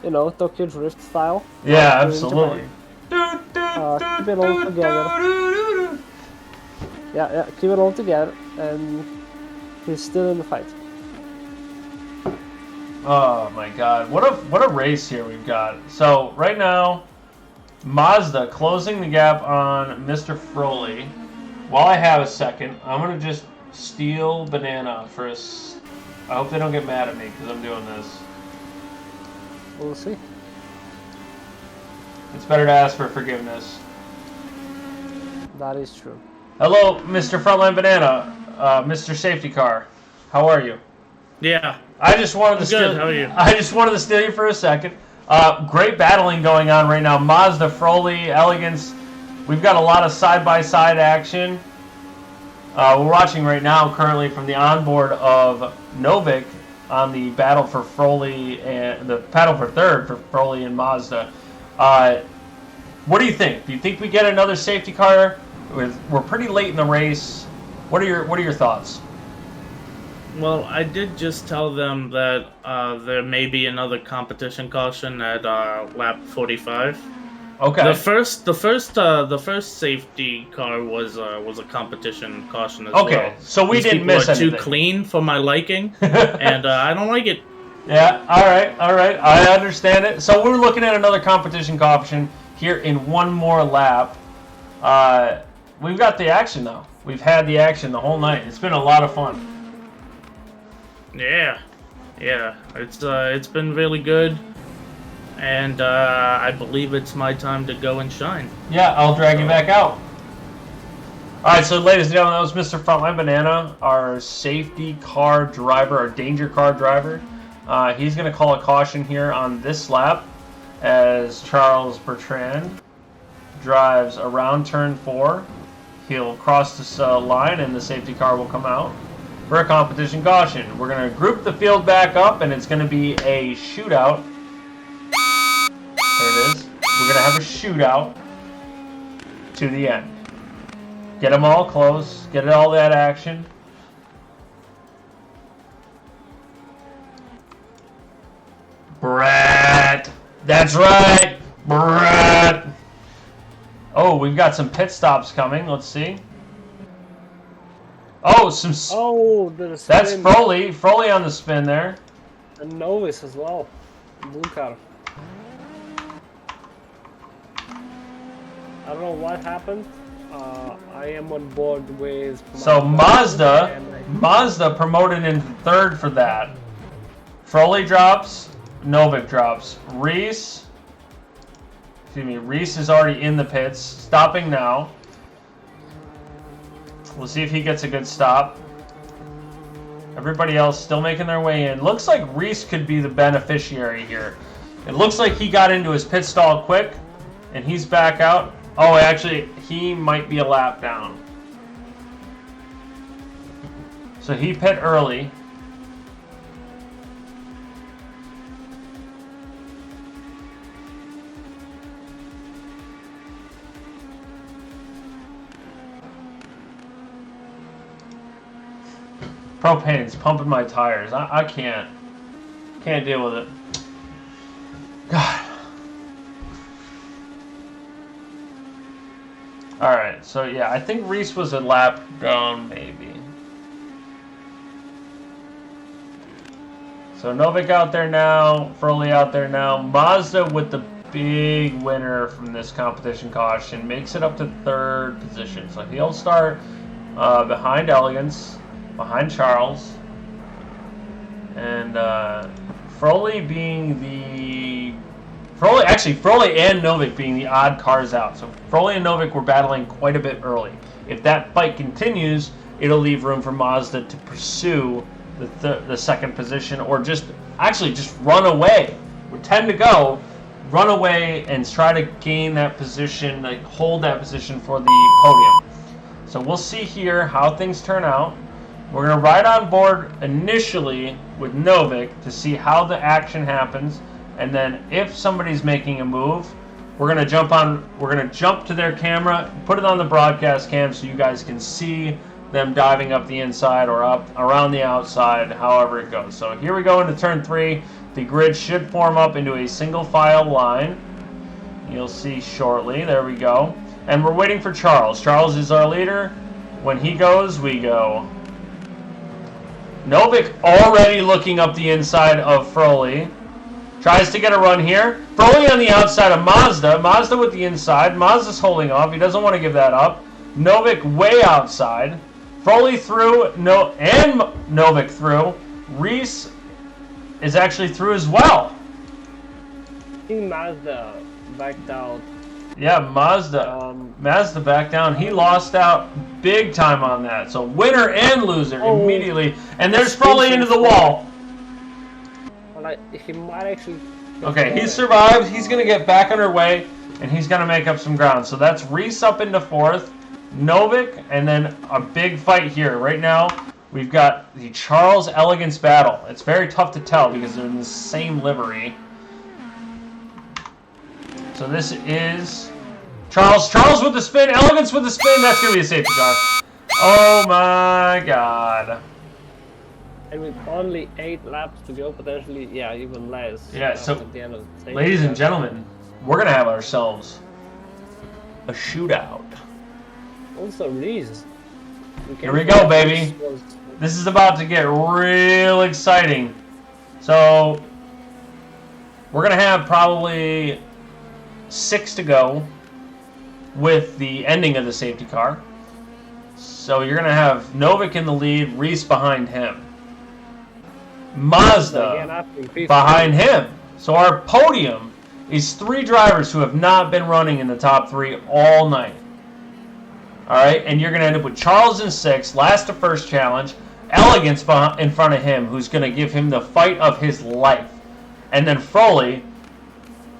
C: you know, Tokyo Drift style.
A: Yeah, absolutely.
C: Keep it all together. Yeah, keep it all together, and he's still in the fight.
A: Oh my God, what a race here we've got. So right now, Mazda closing the gap on Mr. Froley. While I have a second, I'm gonna just steal Banana for us. I hope they don't get mad at me because I'm doing this.
C: We'll see.
A: It's better to ask for forgiveness.
C: That is true.
A: Hello, Mr. Frontline Banana, Mr. Safety Car. How are you?
D: Yeah.
A: I just wanted to steal.
D: Good. How are you?
A: I just wanted to steal you for a second. Great battling going on right now. Mazda, Froley, Elegance. We've got a lot of side-by-side action. We're watching right now currently from the onboard of Novik on the battle for Froley and the battle for third for Froley and Mazda. What do you think? Do you think we get another safety car? We're pretty late in the race. What are your thoughts?
D: Well, I did just tell them that there may be another competition caution at lap 45.
A: Okay.
D: The first safety car was a competition caution as well.
A: Okay, so we
D: These
A: didn't
D: people
A: miss
D: are
A: anything.
D: too clean for my liking, and I don't like it.
A: Yeah, all right. I understand it. So we're looking at another competition caution here in one more lap. We've got the action, though. We've had the action the whole night. It's been a lot of fun.
D: Yeah. It's been really good, and I believe it's my time to go and shine.
A: Yeah, I'll drag you back out. All right, so ladies and gentlemen, that was Mr. Frontline Banana, our safety car driver, our danger car driver. He's going to call a caution here on this lap as Charles Bertrand drives around turn 4. He'll cross this line and the safety car will come out for a competition caution. We're going to group the field back up and it's going to be a shootout. There it is. We're going to have a shootout to the end. Get them all close. Get all that action. Brett. That's right. Brett. Oh, we've got some pit stops coming. Let's see. Oh, some.
C: Oh, there's
A: That's
C: spin.
A: Froley. Froley on the spin there.
C: And Novice as well. Blue car. I don't know what happened. I am on board with.
A: So Mazda
C: and
A: Mazda promoted into third for that. Froley drops. Novik drops. Reese is already in the pits. Stopping now. We'll see if he gets a good stop. Everybody else still making their way in. Looks like Reese could be the beneficiary here. It looks like he got into his pit stall quick, and he's back out. Oh, actually, he might be a lap down. So he pit early. Propane's pumping my tires. I can't deal with it. God. Alright, so yeah, I think Reese was a lap down, maybe. So Novik out there now, Froley out there now. Mazda with the big winner from this competition caution makes it up to third position. So he'll start behind Elegance, behind Charles, and Froley being the Froley and Novik being the odd cars out. So Froley and Novik were battling quite a bit early. If that fight continues, it'll leave room for Mazda to pursue the second position, or just run away. With 10 to go, run away and try to gain that position, like hold that position for the podium. So we'll see here how things turn out. We're going to ride on board initially with Novik to see how the action happens, and then if somebody's making a move, we're going to jump to their camera, put it on the broadcast cam so you guys can see them diving up the inside or up around the outside, however it goes. So here we go into turn 3. The grid should form up into a single file line. You'll see shortly. There we go. And we're waiting for Charles. Charles is our leader. When he goes, we go. Novik already looking up the inside of Froley. Tries to get a run here. Froley on the outside of Mazda. Mazda with the inside. Mazda's holding off. He doesn't want to give that up. Novik way outside. Froley through. And Novik through. Reese is actually through as well.
C: I think Mazda backed out.
A: Yeah, Mazda back down. He lost out big time on that. So winner and loser immediately. And there's Froley into the wall.
C: Well, he might actually.
A: Okay, he survived. He's going to get back underway, and he's going to make up some ground. So that's Reese up into fourth. Novik, and then a big fight here. Right now, we've got the Charles Elegance battle. It's very tough to tell because they're in the same livery. So this is Charles. Charles with the spin. Elegance with the spin. That's going to be a safety car. Oh my god.
C: And with only 8 laps to go, potentially, yeah, even less.
A: Yeah, so,
C: at the end of the
A: ladies and gentlemen, we're going to have ourselves a shootout.
C: Also, Reese.
A: Here we go, baby. This is about to get real exciting. So, we're going to have probably 6 to go with the ending of the safety car. So, you're going to have Novik in the lead, Reese behind him. Mazda behind him. So our podium is 3 drivers who have not been running in the top 3 all night. Alright, and you're going to end up with Charles in 6th, last to first challenge, Elegance in front of him, who's going to give him the fight of his life. And then Froley,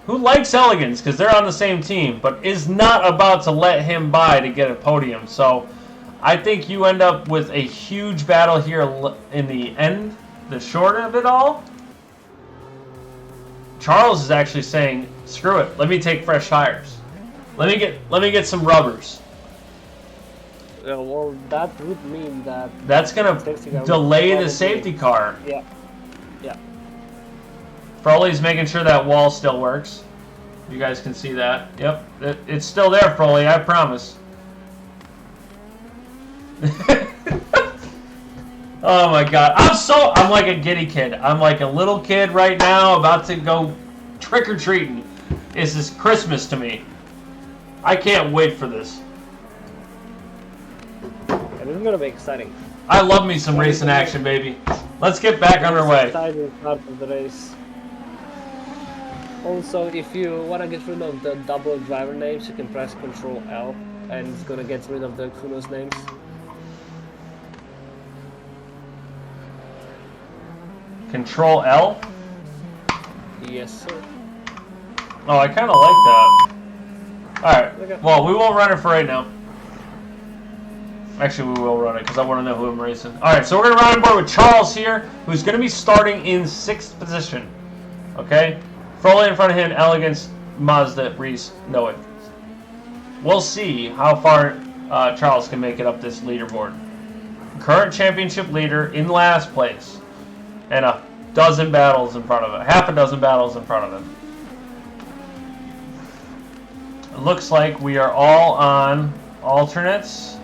A: who likes Elegance because they're on the same team, but is not about to let him by to get a podium. So I think you end up with a huge battle here in the end. The short of it all, Charles is actually saying, "Screw it. Let me take fresh tires. Let me get some rubbers."
C: Well, that would mean that
A: that's gonna delay the safety car.
C: Yeah. Yeah.
A: Froley's making sure that wall still works. You guys can see that. Yep, it's still there, Froley. I promise. Oh my god. I'm like a giddy kid. I'm like a little kid right now about to go trick-or-treating. This is Christmas to me. I can't wait for this.
C: And it's gonna be exciting.
A: I love me some racing action, baby. Let's get back underway.
C: Exciting part of the race. Also, if you want to get rid of the double driver names, you can press Control L, and it's gonna get rid of the Kuno's names.
A: Control L?
C: Yes, sir.
A: Oh, I kind of like that. Alright, well, we won't run it for right now. Actually, we will run it because I want to know who I'm racing. Alright, so we're going to run on board with Charles here, who's going to be starting in 6th position. Okay? Froley in front of him, Elegance, Mazda, Reese, Noah. We'll see how far Charles can make it up this leaderboard. Current championship leader in last place. And a dozen battles in front of him. Half a dozen battles in front of him. It looks like we are all on alternates.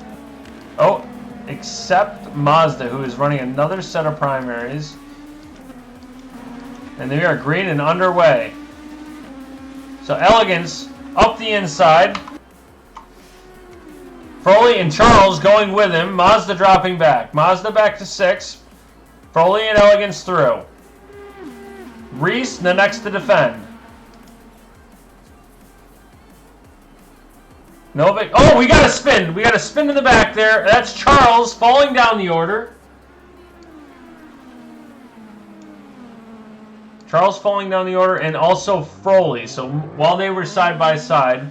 A: Oh, except Mazda, who is running another set of primaries. And they are green and underway. So Elegance up the inside. Froley and Charles going with him. Mazda dropping back. Mazda back to 6th. Froley and Elegance through. Reese, the next to defend. Novik. Oh, we got a spin. We got a spin in the back there. That's Charles falling down the order. Charles falling down the order, and also Froley. So while they were side by side,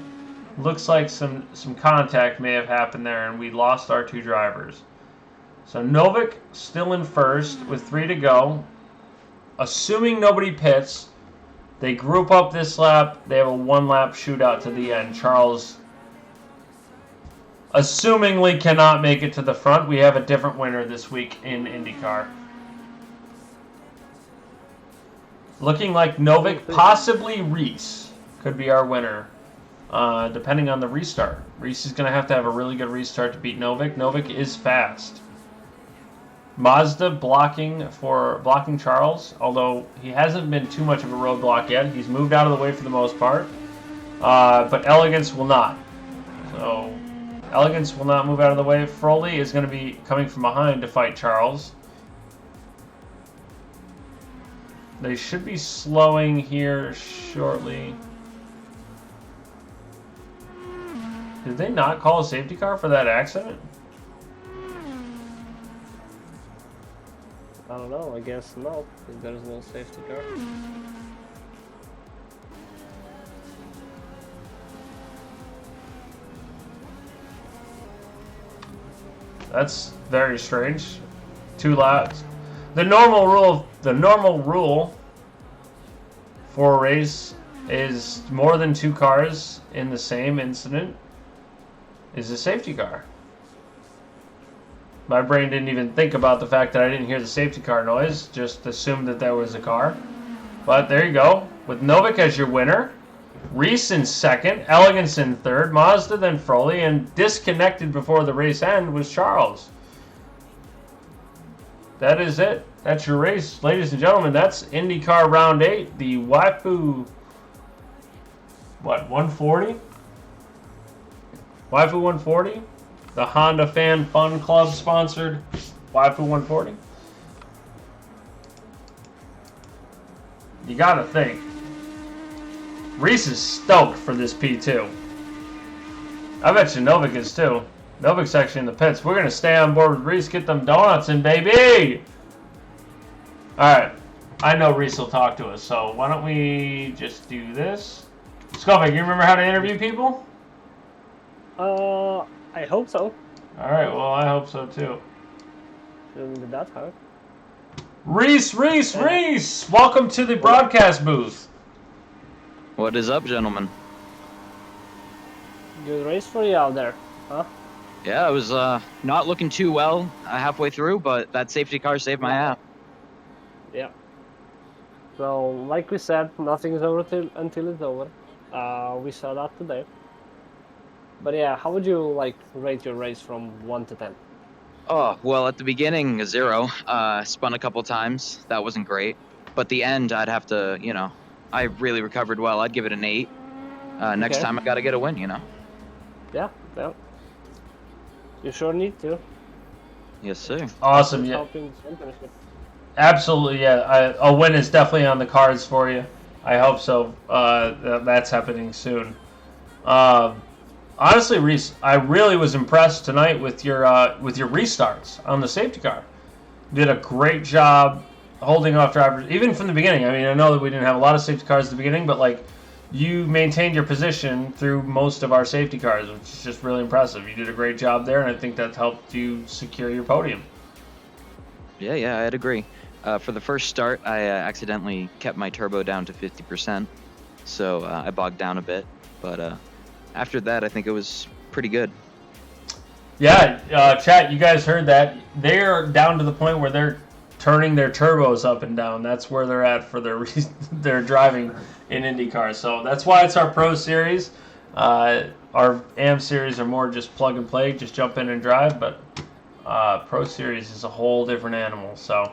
A: looks like some contact may have happened there, and we lost our 2 drivers. So Novik still in first with 3 to go. Assuming nobody pits, they group up this lap. They have a 1-lap shootout to the end. Charles, assumingly, cannot make it to the front. We have a different winner this week in IndyCar. Looking like Novik, possibly Reese, could be our winner, depending on the restart. Reese is going to have a really good restart to beat Novik. Novik is fast. Mazda blocking Charles, although he hasn't been too much of a roadblock yet. He's moved out of the way for the most part, but Elegance will not. So Elegance will not move out of the way. Froley is going to be coming from behind to fight Charles. They should be slowing here shortly. Did they not call a safety car for that accident?
C: I don't know, I guess not, if there's no safety car.
A: That's very strange. 2 laps. The normal rule for a race is more than 2 cars in the same incident is a safety car. My brain didn't even think about the fact that I didn't hear the safety car noise, just assumed that there was a car. But there you go. With Novik as your winner, Reese in second, Elegance in third, Mazda then Froley, and disconnected before the race end was Charles. That is it. That's your race. Ladies and gentlemen, that's IndyCar Round 8, the Waifu, 140? Waifu 140? The Honda Fan Fun Club sponsored Waifu 140. You gotta think. Reese is stoked for this P2. I bet you Novik is too. Novik's actually in the pits. We're gonna stay on board with Reese, get them donuts in, baby! Alright. I know Reese will talk to us, so why don't we just do this? Skofic, you remember how to interview people?
C: I hope so.
A: Alright, well, I hope so too.
C: Shouldn't be that hard.
A: Reese! Welcome to the broadcast booth.
F: What is up, gentlemen?
C: Good race for you out there, huh?
F: Yeah, I was not looking too well halfway through, but that safety car saved my ass.
C: Yeah. So, like we said, nothing is over until it's over. We saw that today. But yeah, how would you rate your race from 1 to 10?
F: Oh, well, at the beginning, a 0. Spun a couple times. That wasn't great. But the end, I'd have to, I really recovered well. I'd give it an 8. Next time, I got to get a win,
C: Yeah. You sure need to.
F: Yes, sir.
A: Awesome, yeah. Absolutely, yeah. A win is definitely on the cards for you. I hope so. That's happening soon. Honestly, Reese, I really was impressed tonight with your restarts on the safety car. You did a great job holding off drivers, even from the beginning. I mean, I know that we didn't have a lot of safety cars at the beginning, but you maintained your position through most of our safety cars, which is just really impressive. You did a great job there, and I think that helped you secure your podium.
F: Yeah, I'd agree. For the first start, I accidentally kept my turbo down to 50%, so I bogged down a bit. But after that, I think it was pretty good.
A: Yeah, chat, you guys heard that. They're down to the point where they're turning their turbos up and down. That's where they're at for their driving in IndyCar. So that's why it's our Pro Series. Our AM Series are more just plug and play, just jump in and drive. But Pro Series is a whole different animal. So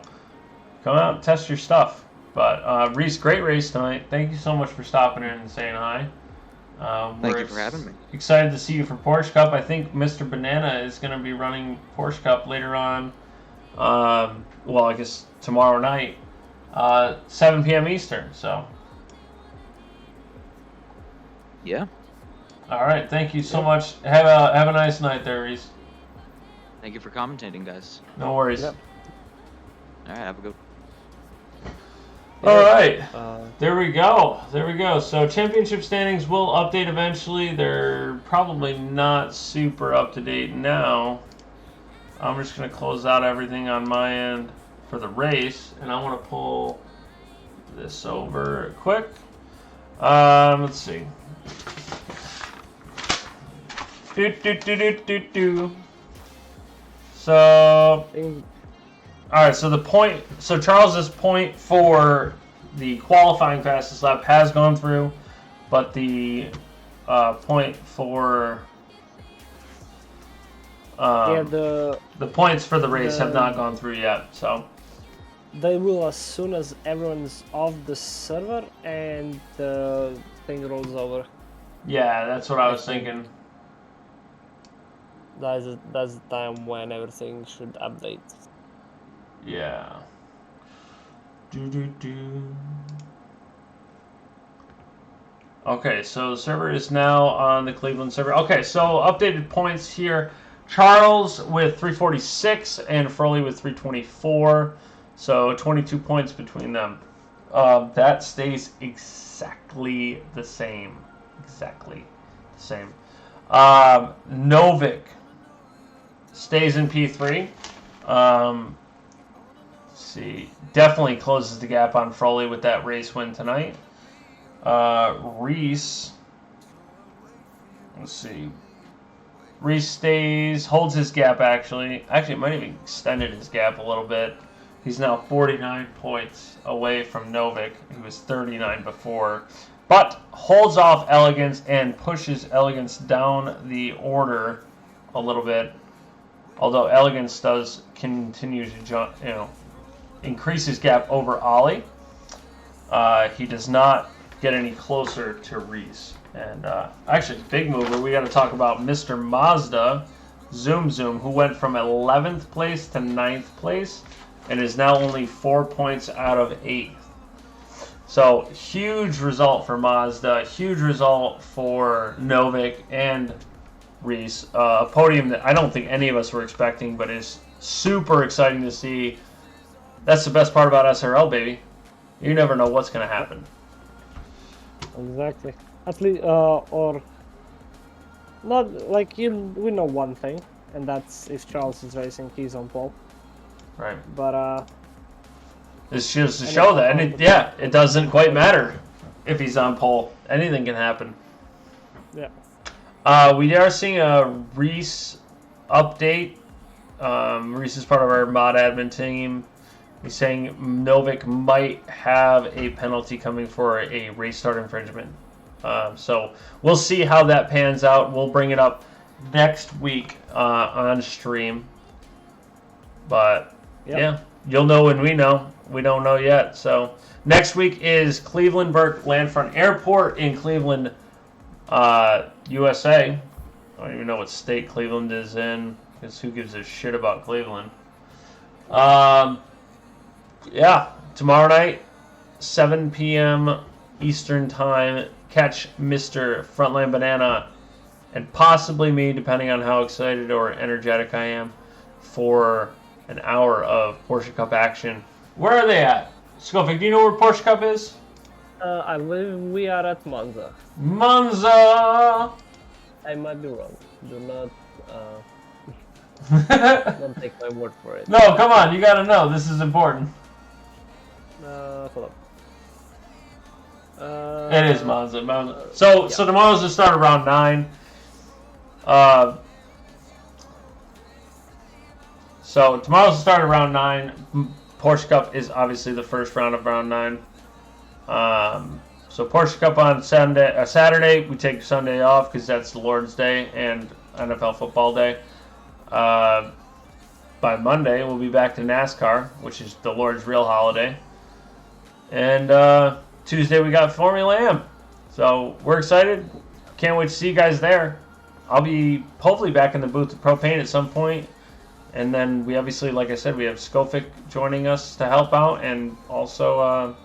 A: come out and test your stuff. But Reese, great race tonight. Thank you so much for stopping in and saying hi.
F: Thank you for having me.
A: Excited to see you for Porsche Cup. I think Mr. Banana is going to be running Porsche Cup later on. Well, I guess tomorrow night, 7 p.m. Eastern. So.
F: Yeah.
A: All right. Thank you so much. Have a nice night there, Reese.
F: Thank you for commentating, guys.
A: No worries.
C: Yep.
F: All right, have a good.
A: All right. There we go. So championship standings will update eventually. They're probably not super up to date now. I'm just going to close out everything on my end for the race, and I want to pull this over quick. Let's see. So, all right. So Charles's point for the qualifying fastest lap has gone through, but the point for the points for the race have not gone through yet. So
C: they will as soon as everyone's off the server and the thing rolls over.
A: Yeah, that's what I was thinking.
C: That's the time when everything should update.
A: Yeah. Okay, so the server is now on the Cleveland server. Okay, so updated points here. Charles with 346 and Froley with 324. So 22 points between them. That stays exactly the same. Novik stays in P3. Let's see, definitely closes the gap on Froley with that race win tonight. Reese, let's see. Reese holds his gap actually. Actually, it might have extended his gap a little bit. He's now 49 points away from Novik. He was 39 before. But holds off Elegance and pushes Elegance down the order a little bit. Although Elegance does continue to increase his gap over Ollie. He does not get any closer to Reese. And actually, big mover, we got to talk about Mr. Mazda, Zoom, who went from 11th place to 9th place and is now only 4 points out of 8th. So, huge result for Mazda, huge result for Novik and Reese. A podium that I don't think any of us were expecting, but is super exciting to see. That's the best part about SRL, baby. You never know what's going to happen.
C: Exactly. At least, or not like we know one thing, and that's if Charles is racing, he's on pole.
A: Right.
C: But
A: it's just to show that, and it doesn't quite matter if he's on pole. Anything can happen.
C: Yeah.
A: We are seeing a Reese update. Reese is part of our mod admin team. He's saying Novik might have a penalty coming for a race start infringement. So we'll see how that pans out. We'll bring it up next week on stream. But yeah, you'll know when we know. We don't know yet. So next week is Cleveland Burke Landfront Airport in Cleveland, USA. I don't even know what state Cleveland is in, because who gives a shit about Cleveland? Yeah, tomorrow night, 7 p.m. Eastern Time. Catch Mr. Frontline Banana and possibly me, depending on how excited or energetic I am, for an hour of Porsche Cup action. Where are they at? Skofic, do you know where Porsche Cup is?
C: I believe we are at Monza.
A: Monza!
C: I might be wrong. Do not don't take my word for it.
A: No, come on, you gotta know. This is important.
C: Hold up.
A: It is Monza. So tomorrow's the start of round 9. So tomorrow's the start of round 9. Porsche Cup is obviously the first round of round 9. So Porsche Cup on Saturday. We take Sunday off because that's the Lord's Day and NFL football day. By Monday, we'll be back to NASCAR, which is the Lord's real holiday. And Tuesday, we got Formula M. So we're excited. Can't wait to see you guys there. I'll be hopefully back in the booth of propane at some point. And then we obviously, like I said, we have Skofic joining us to help out, and also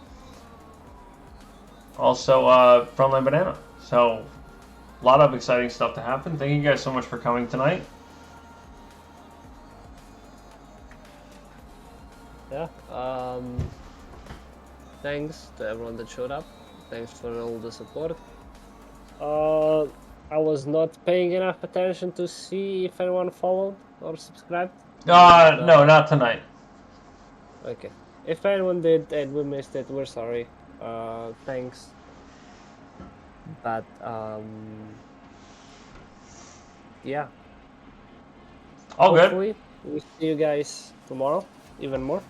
A: Frontline Banana. So a lot of exciting stuff to happen. Thank you guys so much for coming tonight.
C: Yeah. Thanks to everyone that showed up. Thanks for all the support. I was not paying enough attention to see if anyone followed or subscribed.
A: No, not tonight.
C: Okay. If anyone did and we missed it, we're sorry. Thanks. But yeah.
A: All good.
C: Hopefully we see you guys tomorrow, even more.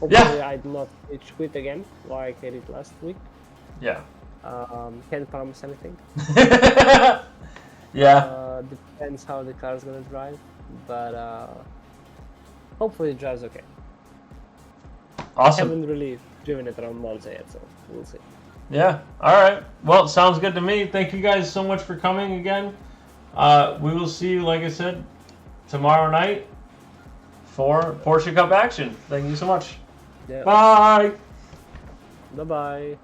C: Hopefully I do not rage quit again like I did last week.
A: Yeah.
C: Can't promise anything.
A: Yeah.
C: Depends how the car's gonna drive, but hopefully it drives okay.
A: Awesome.
C: I haven't really driven it around Monza yet, so we'll see.
A: Yeah. All right. Well, sounds good to me. Thank you guys so much for coming again. We will see you, like I said, tomorrow night for Porsche Cup action. Thank you so much.
C: Yeah.
A: Bye.
C: Bye-bye.